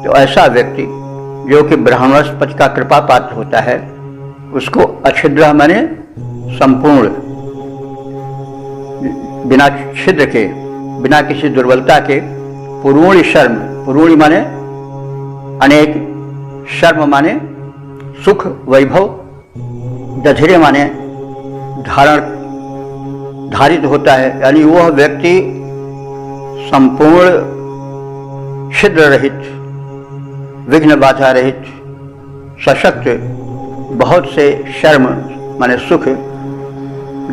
तो ऐसा व्यक्ति जो कि ब्रह्मणस्पति का कृपा पात्र होता है, उसको अच्छिद्र माने संपूर्ण, बिना छिद्र के, बिना किसी दुर्बलता के, पूर्ण शर्म, पूर्ण माने अनेक, शर्म माने सुख वैभव, दधिरे माने धारित होता है। यानी वह व्यक्ति संपूर्ण छिद्र रहित, विघ्न बाधा रहित, सशक्त, बहुत से शर्म माने सुख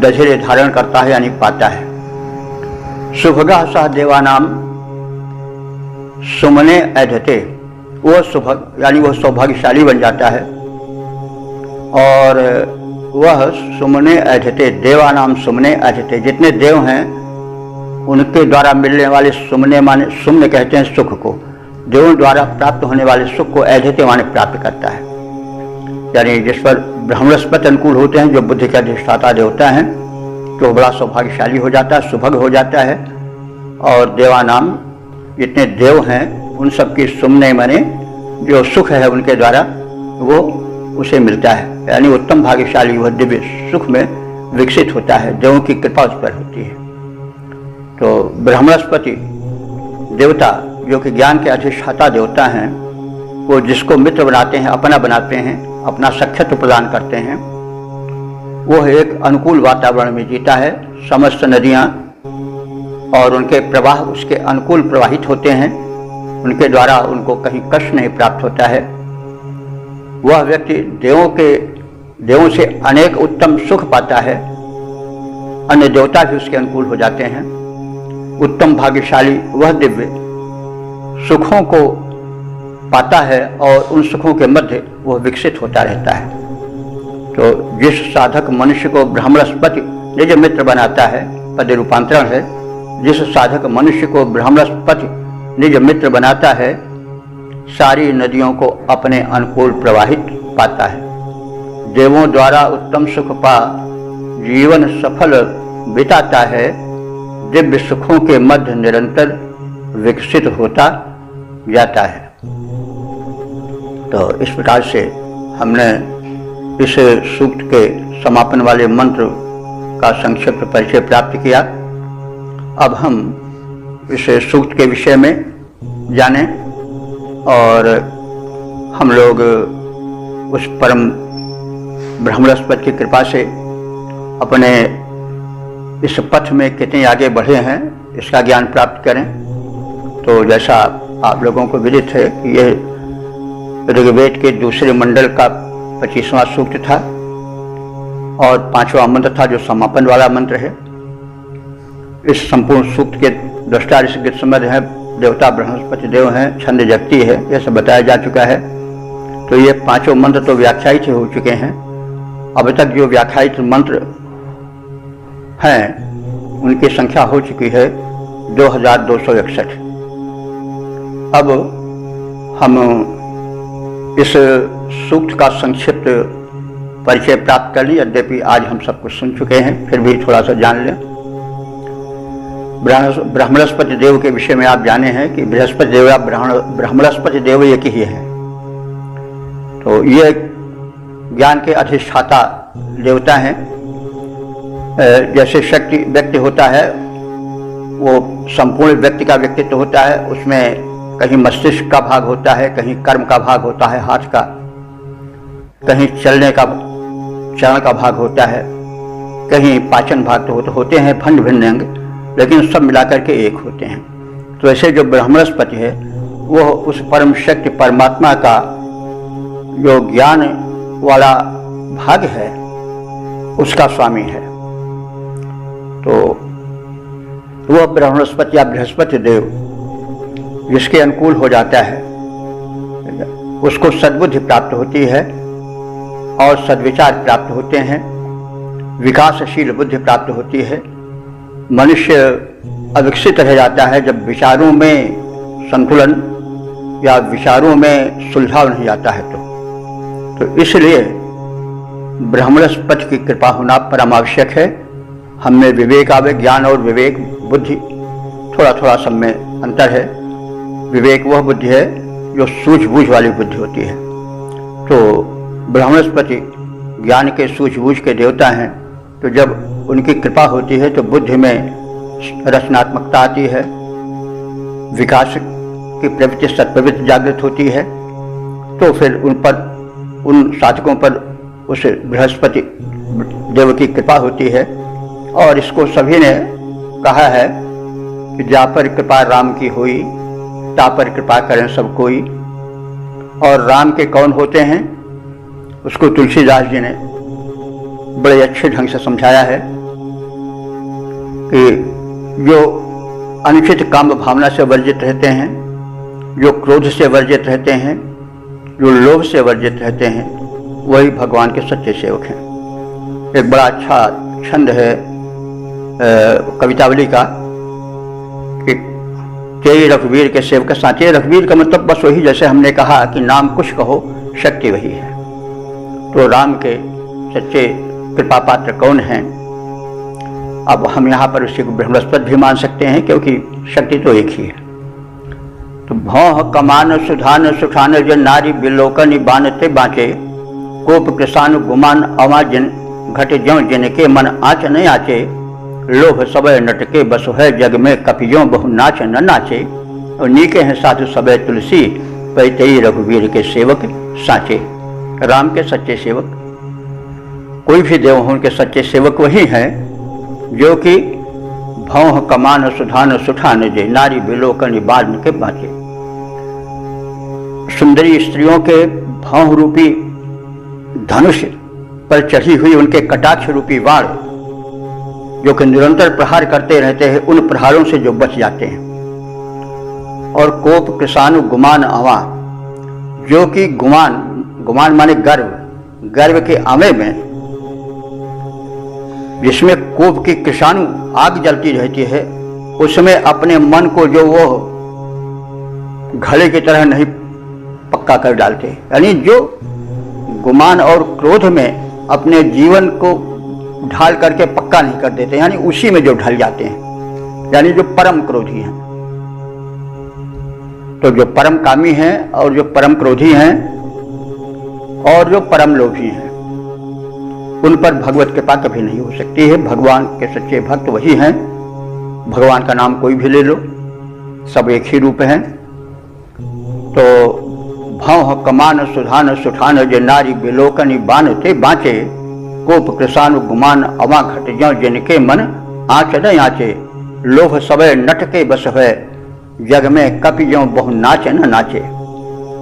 दधिरे धारण करता है, यानी पाता है। शुभगा सह देवानाम सुमने ऐधते, वह सुभग यानी वह सौभाग्यशाली बन जाता है। और वह सुमने ऐधते, देवानाम सुमने ऐधते, जितने देव हैं उनके द्वारा मिलने वाले, सुमने माने, सुमने कहते हैं सुख को, देवों द्वारा प्राप्त होने वाले सुख को ऐधते माने प्राप्त करता है। यानी जिस पर ब्रह्मणस्पति अनुकूल होते हैं, जो बुद्धि के अधिष्ठाता देवता हैं, तो बड़ा सौभाग्यशाली हो जाता है, सुभग हो जाता है। और देवानाम, जितने देव हैं उन सब की सुमने माने जो सुख है उनके द्वारा वो उसे मिलता है। यानी उत्तम भाग्यशाली वह दिव्य सुख में विकसित होता है, देवों की कृपा उस पर होती है। तो ब्रह्मणस्पति देवता जो कि ज्ञान के अधिष्ठाता देवता हैं, वो जिसको मित्र बनाते हैं, अपना बनाते हैं, अपना सख्यत्व प्रदान करते हैं, वो एक अनुकूल वातावरण में जीता है। समस्त नदियाँ और उनके प्रवाह उसके अनुकूल प्रवाहित होते हैं, उनके द्वारा उनको कहीं कष्ट नहीं प्राप्त होता है। वह व्यक्ति देवों से अनेक उत्तम सुख पाता है, अन्य देवता भी उसके अनुकूल हो जाते हैं। उत्तम भाग्यशाली वह दिव्य सुखों को पाता है और उन सुखों के मध्य वह विकसित होता रहता है। तो जिस साधक मनुष्य को ब्रह्मणस्पति निज मित्र बनाता है, पद रूपांतरण है, जिस साधक मनुष्य को ब्रह्मणस्पति निज मित्र बनाता है, सारी नदियों को अपने अनुकूल प्रवाहित पाता है। देवों द्वारा उत्तम सुख पा जीवन सफल बिताता है, दिव्य सुखों के मध्य निरंतर विकसित होता जाता है। तो इस प्रकार से हमने इस सूक्त के समापन वाले मंत्र का संक्षिप्त परिचय प्राप्त किया। अब हम इस सूक्त के विषय में जाने और हम लोग उस परम ब्रह्मणस्पति की कृपा से अपने इस पथ में कितने आगे बढ़े हैं इसका ज्ञान प्राप्त करें। तो जैसा आप लोगों को विदित है कि यह ऋग्वेद के दूसरे मंडल का 25वां सूक्त था और 5वां मंत्र था जो समापन वाला मंत्र है। इस संपूर्ण सूक्त के दृष्टा ऋषिगत संबंध है, देवता बृहस्पति देव हैं, छंद जगती है, यह सब बताया जा चुका है। तो ये 5 मंत्र तो व्याख्यायित हो चुके हैं। अब तक जो व्याख्यायित मंत्र हैं उनकी संख्या हो चुकी है 2261। अब हम इस सूक्त का संक्षिप्त परिचय प्राप्त कर लें। यद्यपि आज हम सब कुछ सुन चुके हैं, फिर भी थोड़ा सा जान लें। ब्रह्मणस्पति देव के विषय में आप जाने हैं कि बृहस्पति देव या ब्रह्मणस्पति देव एक ही है। तो ये ज्ञान के अधिष्ठाता देवता हैं। जैसे शक्ति व्यक्ति होता है वो संपूर्ण व्यक्ति का व्यक्तित्व होता है, उसमें कहीं मस्तिष्क का भाग होता है, कहीं कर्म का भाग होता है हाथ का, कहीं चरण का भाग होता है, कहीं पाचन भाग तो होते हैं भिन्न भिन्न अंग, लेकिन सब मिलाकर के एक होते हैं। तो ऐसे जो ब्रह्मणस्पति है वो उस परम शक्ति परमात्मा का जो ज्ञान वाला भाग है उसका स्वामी है। तो वह ब्रह्मणस्पति या बृहस्पति देव जिसके अनुकूल हो जाता है उसको सद्बुद्धि प्राप्त होती है और सद्विचार प्राप्त होते हैं, विकासशील बुद्धि प्राप्त होती है। मनुष्य अविकसित रह जाता है जब विचारों में संतुलन या विचारों में सुलझाव नहीं आता है। तो इसलिए ब्रह्मणस्पति की कृपा होना परम आवश्यक है। हमें विवेक आवे, ज्ञान और विवेक बुद्धि थोड़ा थोड़ा सब में अंतर है। विवेक वह बुद्धि है जो सूझबूझ वाली बुद्धि होती है। तो ब्रह्मणस्पति ज्ञान के सूझबूझ के देवता हैं। तो जब उनकी कृपा होती है तो बुद्धि में रचनात्मकता आती है, विकास की प्रवृत्ति सत्प्रवृत्ति जागृत होती है। तो फिर उन साधकों पर उस बृहस्पति देव की कृपा होती है। और इसको सभी ने कहा है कि जा पर कृपा राम की हुई, ता पर कृपा करें सब कोई। और राम के कौन होते हैं उसको तुलसीदास जी ने बड़े अच्छे ढंग से समझाया है कि जो अनुचित काम भावना से वर्जित रहते हैं, जो क्रोध से वर्जित रहते हैं, जो लोभ से वर्जित रहते हैं, वही भगवान के सच्चे सेवक हैं। एक बड़ा अच्छा छंद है कवितावली का कि तेरी रघुवीर के सेवक साचे। रघुवीर का मतलब बस वही, जैसे हमने कहा कि नाम कुछ कहो शक्ति वही है। तो राम के सच्चे कृपा पात्र कौन हैं? अब हम यहाँ पर उसी को बृहस्पति भी मान सकते हैं क्योंकि शक्ति तो एक ही है। तो भौह कमान सुधान सुठान जन नारी बिलोकन बानते बाँचे, कोप कृषान गुमान अवा जिन घट ज्यों जिनके मन आँच न आँचे, लोभ सबय नटके बसु है जग में कपियों बहु नाच न नाचे, और नीके हैं साधु सबय तुलसी पैतई रघुवीर के सेवक साचे। राम के सच्चे सेवक कोई भी देव हो, उनके सच्चे सेवक वही हैं जो कि भौह कमान सुधान सुठान जे नारी बिलोकन बान के बाँचे। सुंदरी स्त्रियों के भौह रूपी धनुष पर चढ़ी हुई उनके कटाक्ष रूपी वाण जो कि निरंतर प्रहार करते रहते हैं, उन प्रहारों से जो बच जाते हैं। और कोप कृषानु गुमान अवा, जो कि गुमान माने गर्व के आवे में जिसमें कोप की कृषाणु आग जलती रहती है, उसमें अपने मन को जो वो घड़े की तरह नहीं पक्का कर डालते। यानी जो गुमान और क्रोध में अपने जीवन को ढाल करके पक्का नहीं कर देते, यानी उसी में जो ढल जाते हैं, यानी जो परम क्रोधी हैं। तो जो परम कामी हैं और जो परम क्रोधी हैं और जो परम लोभी हैं, उन पर भगवत कृपा कभी नहीं हो सकती है। भगवान के सच्चे भक्त वही हैं। भगवान का नाम कोई भी ले लो, सब एक ही रूप हैं। तो भव कमान सुधान सुठान जे नारी बिलोकनी बान थे बाँचे, कोप कृषानु गुमान अवा घट ज्यों जिनके मन आँच न आँचे, लोभ सबे नट के बस है जग में कपि ज्यों बहु नाच न नाचे।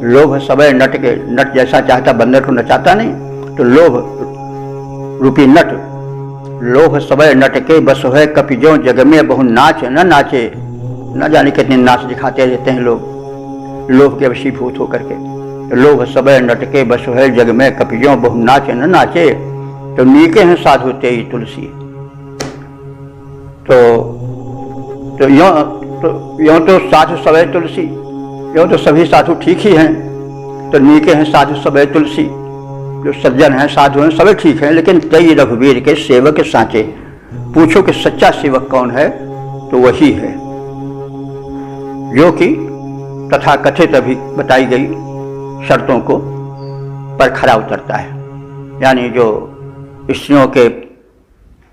लोभ सबे नट के, नट जैसा चाहता बंदर को नचाता नहीं, तो लोभ रूपी नट, लोभ सबे नट के बस है कपि ज्यों जग में बहु नाच न नाचे। न जाने कितने नाच दिखाते रहते हैं लोग लोभ के वशीभूत होकर के। लोभ सबे नट के बस है जग में कपि ज्यों बहु नाच न नाचे, तो नीके हैं साधु तेई तुलसी। तो यों तो साधु सबे तुलसी, यों तो सभी साधु ठीक ही हैं। तो नीके हैं साधु सबे तुलसी, जो सज्जन हैं साधु हैं सभी ठीक हैं। लेकिन तेई रघुवीर के सेवक सांचे, पूछो कि सच्चा सेवक कौन है, तो वही है जो कि तथा कथित अभी बताई गई शर्तों को पर खरा उतरता है। यानी जो स्त्रियों के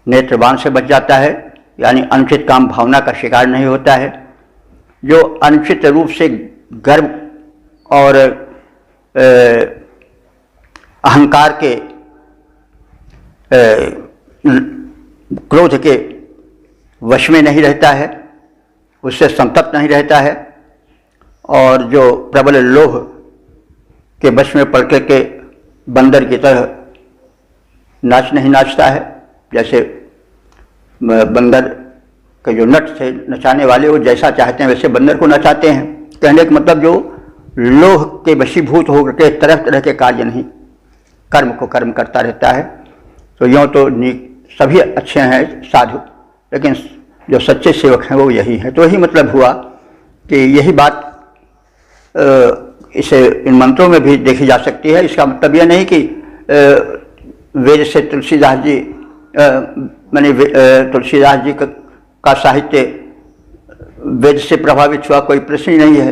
नेत्रबाण से बच जाता है, यानी अनुचित काम भावना का शिकार नहीं होता है, जो अनुचित रूप से गर्व और अहंकार के क्रोध के वश में नहीं रहता है, उससे संतप्त नहीं रहता है, और जो प्रबल लोभ के वश में पड़ के बंदर की तरह नाच नहीं नाचता है। जैसे बंदर के जो नट थे नचाने वाले, वो जैसा चाहते हैं वैसे बंदर को नचाते हैं। कहने का मतलब जो लोभ के वशीभूत होकर के तरह तरह के कार्य नहीं, कर्म को कर्म करता रहता है। तो यूँ तो सभी अच्छे हैं साधु, लेकिन जो सच्चे सेवक हैं वो यही हैं। तो यही मतलब हुआ कि यही बात इसे इन मंत्रों में भी देखी जा सकती है। इसका मतलब यह नहीं कि वेद से तुलसीदास जी माने तुलसीदास जी का साहित्य वेद से प्रभावित हुआ, कोई प्रश्न ही नहीं है।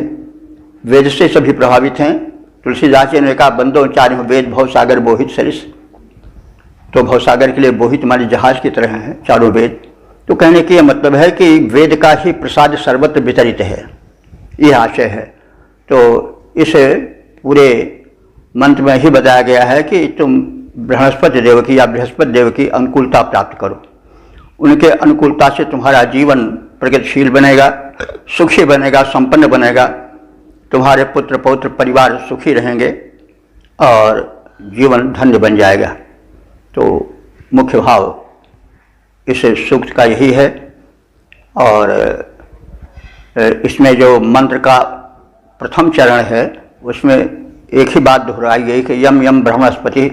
वेद से सभी प्रभावित हैं। तुलसीदास जी ने कहा बंदो चारों वेद भवसागर बोहित सरिस, तो भवसागर के लिए बोहित माने जहाज की तरह हैं चारों वेद। तो कहने की यह मतलब है कि वेद का ही प्रसाद सर्वत्र वितरित है, यह आशय है। तो इस पूरे मंत्र में ही बताया गया है कि तुम बृहस्पति देव की या बृहस्पति देव की अनुकूलता प्राप्त करो। उनके अनुकूलता से तुम्हारा जीवन प्रगतिशील बनेगा, सुखी बनेगा, संपन्न बनेगा। तुम्हारे पुत्र पौत्र परिवार सुखी रहेंगे और जीवन धन्य बन जाएगा। तो मुख्य भाव इस सूक्त का यही है। और इसमें जो मंत्र का प्रथम चरण है उसमें एक ही बात दोहराई गई कि यम यम ब्रह्मस्पति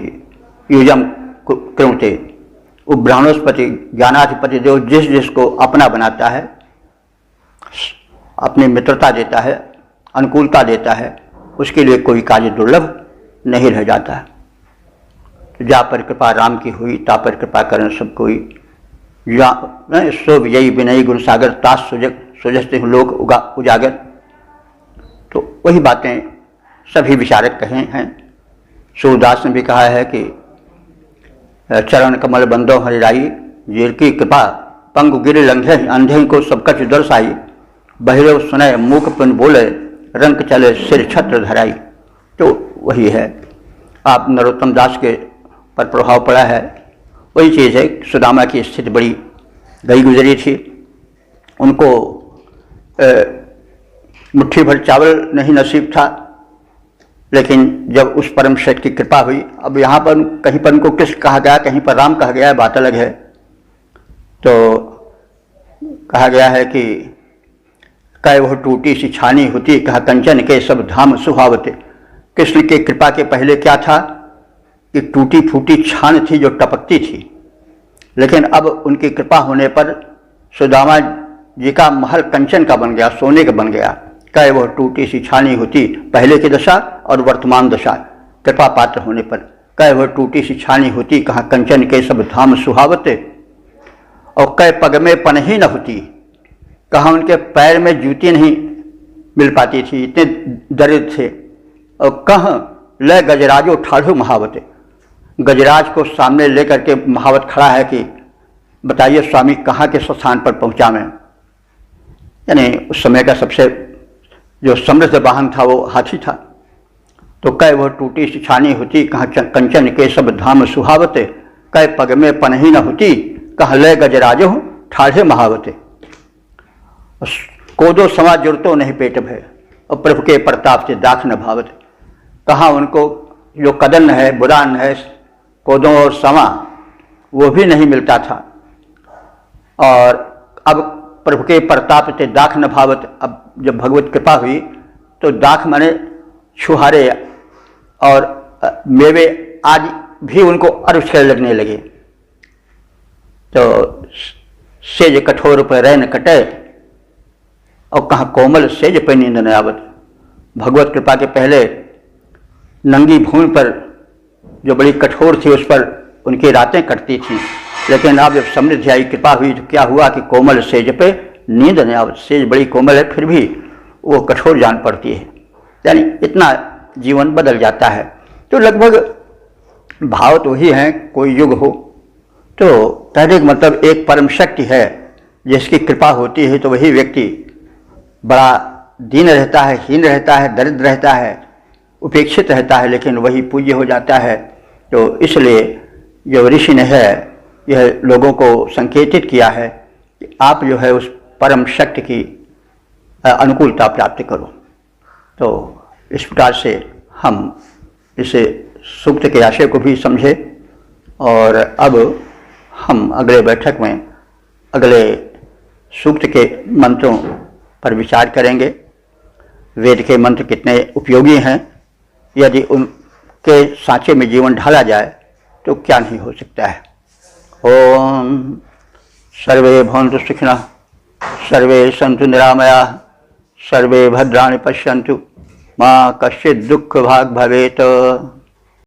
युजम कृते। वो ब्रह्मस्पति ज्ञानाधिपति देव जिस जिसको अपना बनाता है, अपनी मित्रता देता है, अनुकूलता देता है, उसके लिए कोई कार्य दुर्लभ नहीं रह जाता। जा पर कृपा राम की हुई, ता पर कृपा करन सब कोई। सो विजयी विनयी गुण सागर, तास सुजस्ते लोक उजागर। तो वही बातें सभी विचारक कहे हैं। सूरदास ने भी कहा है कि चरण कमल बंदो हरिराई, जीर की कृपा पंगु गिर लंघे, अंधे को सब कछ दर्शाई। बहिरो सुनय मूक पुन बोले, रंक चले सिर छत्र धराई। तो वही है। आप नरोत्तम दास के पर प्रभाव पड़ा है, वही चीज़ है। सुदामा की स्थिति बड़ी गई गुजरी थी। उनको मुट्ठी भर चावल नहीं नसीब था, लेकिन जब उस परम श्रेष्ठ की कृपा हुई, अब यहाँ पर कहीं पर उनको कृष्ण कहा गया, कहीं पर राम कहा गया है, बात अलग है। तो कहा गया है कि कह वह टूटी सी छानी होती, कहा कंचन के सब धाम सुहावते। कृष्ण की कृपा के पहले क्या था कि टूटी फूटी छान थी जो टपकती थी, लेकिन अब उनकी कृपा होने पर सुदामा जी का महल कंचन का बन गया, सोने का बन गया। कह वह टूटी सी छानी होती, पहले की दशा और वर्तमान दशा कृपा पात्र होने पर। कह वह टूटी सी छानी होती, कहा कंचन के सब धाम सुहावते। और कह पग में पनही न होती, कहा उनके पैर में जूती नहीं मिल पाती थी, इतने दरिद्र थे। और कह लय गजराजो ठाढ़ो महावते, गजराज को सामने लेकर के महावत खड़ा है कि बताइए स्वामी कहाँ के स्थान पर पहुँचा मैं। यानी उस समय का सबसे जो समृद्ध वाहन था वो हाथी था। तो कह वह टूटी सी छानी होती, कहाँ कंचन के सब धाम सुहावते, कह पग में पनही न होती, कह लय गजराजो ठाढ़े महावते। कोदो समा जुड़तो नहीं पेट भय, और प्रभु के प्रताप से दाख न भावत। कहाँ उनको जो कदन है, बुरान है, कोदों और समा वो भी नहीं मिलता था। और अब प्रभु के प्रताप से दाख न भावत। अब जब भगवत कृपा हुई तो दाख माने छुहारे और मेवे आदि भी उनको अरुचिकर लगने लगे। तो सेज कठोर पर रैन कटे, और कहाँ कोमल सेज पर नींद न आवत। भगवत कृपा के पहले नंगी भूमि पर जो बड़ी कठोर थी उस पर उनकी रातें कटती थीं, लेकिन अब जब समृद्धि आई, कृपा हुई, तो क्या हुआ कि कोमल सेज पे नींद न आवत। सेज बड़ी कोमल है फिर भी वो कठोर जान पड़ती है। यानी इतना जीवन बदल जाता है। तो लगभग भाव तो वही हैं, कोई युग हो तो कहने का मतलब एक परम शक्ति है जिसकी कृपा होती है तो वही व्यक्ति बड़ा दीन रहता है, हीन रहता है, दरिद्र रहता है, उपेक्षित रहता है, लेकिन वही पूज्य हो जाता है। तो इसलिए जो ऋषि ने है यह लोगों को संकेतित किया है कि आप जो है उस परम शक्ति की अनुकूलता प्राप्त करो। तो इस प्रकार से हम इसे सूक्त के आशय को भी समझे, और अब हम अगले बैठक में अगले सूक्त के मंत्रों पर विचार करेंगे। वेद के मंत्र कितने उपयोगी हैं, यदि उनके सांचे में जीवन ढाला जाए तो क्या नहीं हो सकता है। ओम सर्वे भवन्तु सुखिनः, सर्वे सन्तु निरामयाः, सर्वे भद्राणि पश्यन्तु, मा कश्चित् दुःख भाग् भवेत्।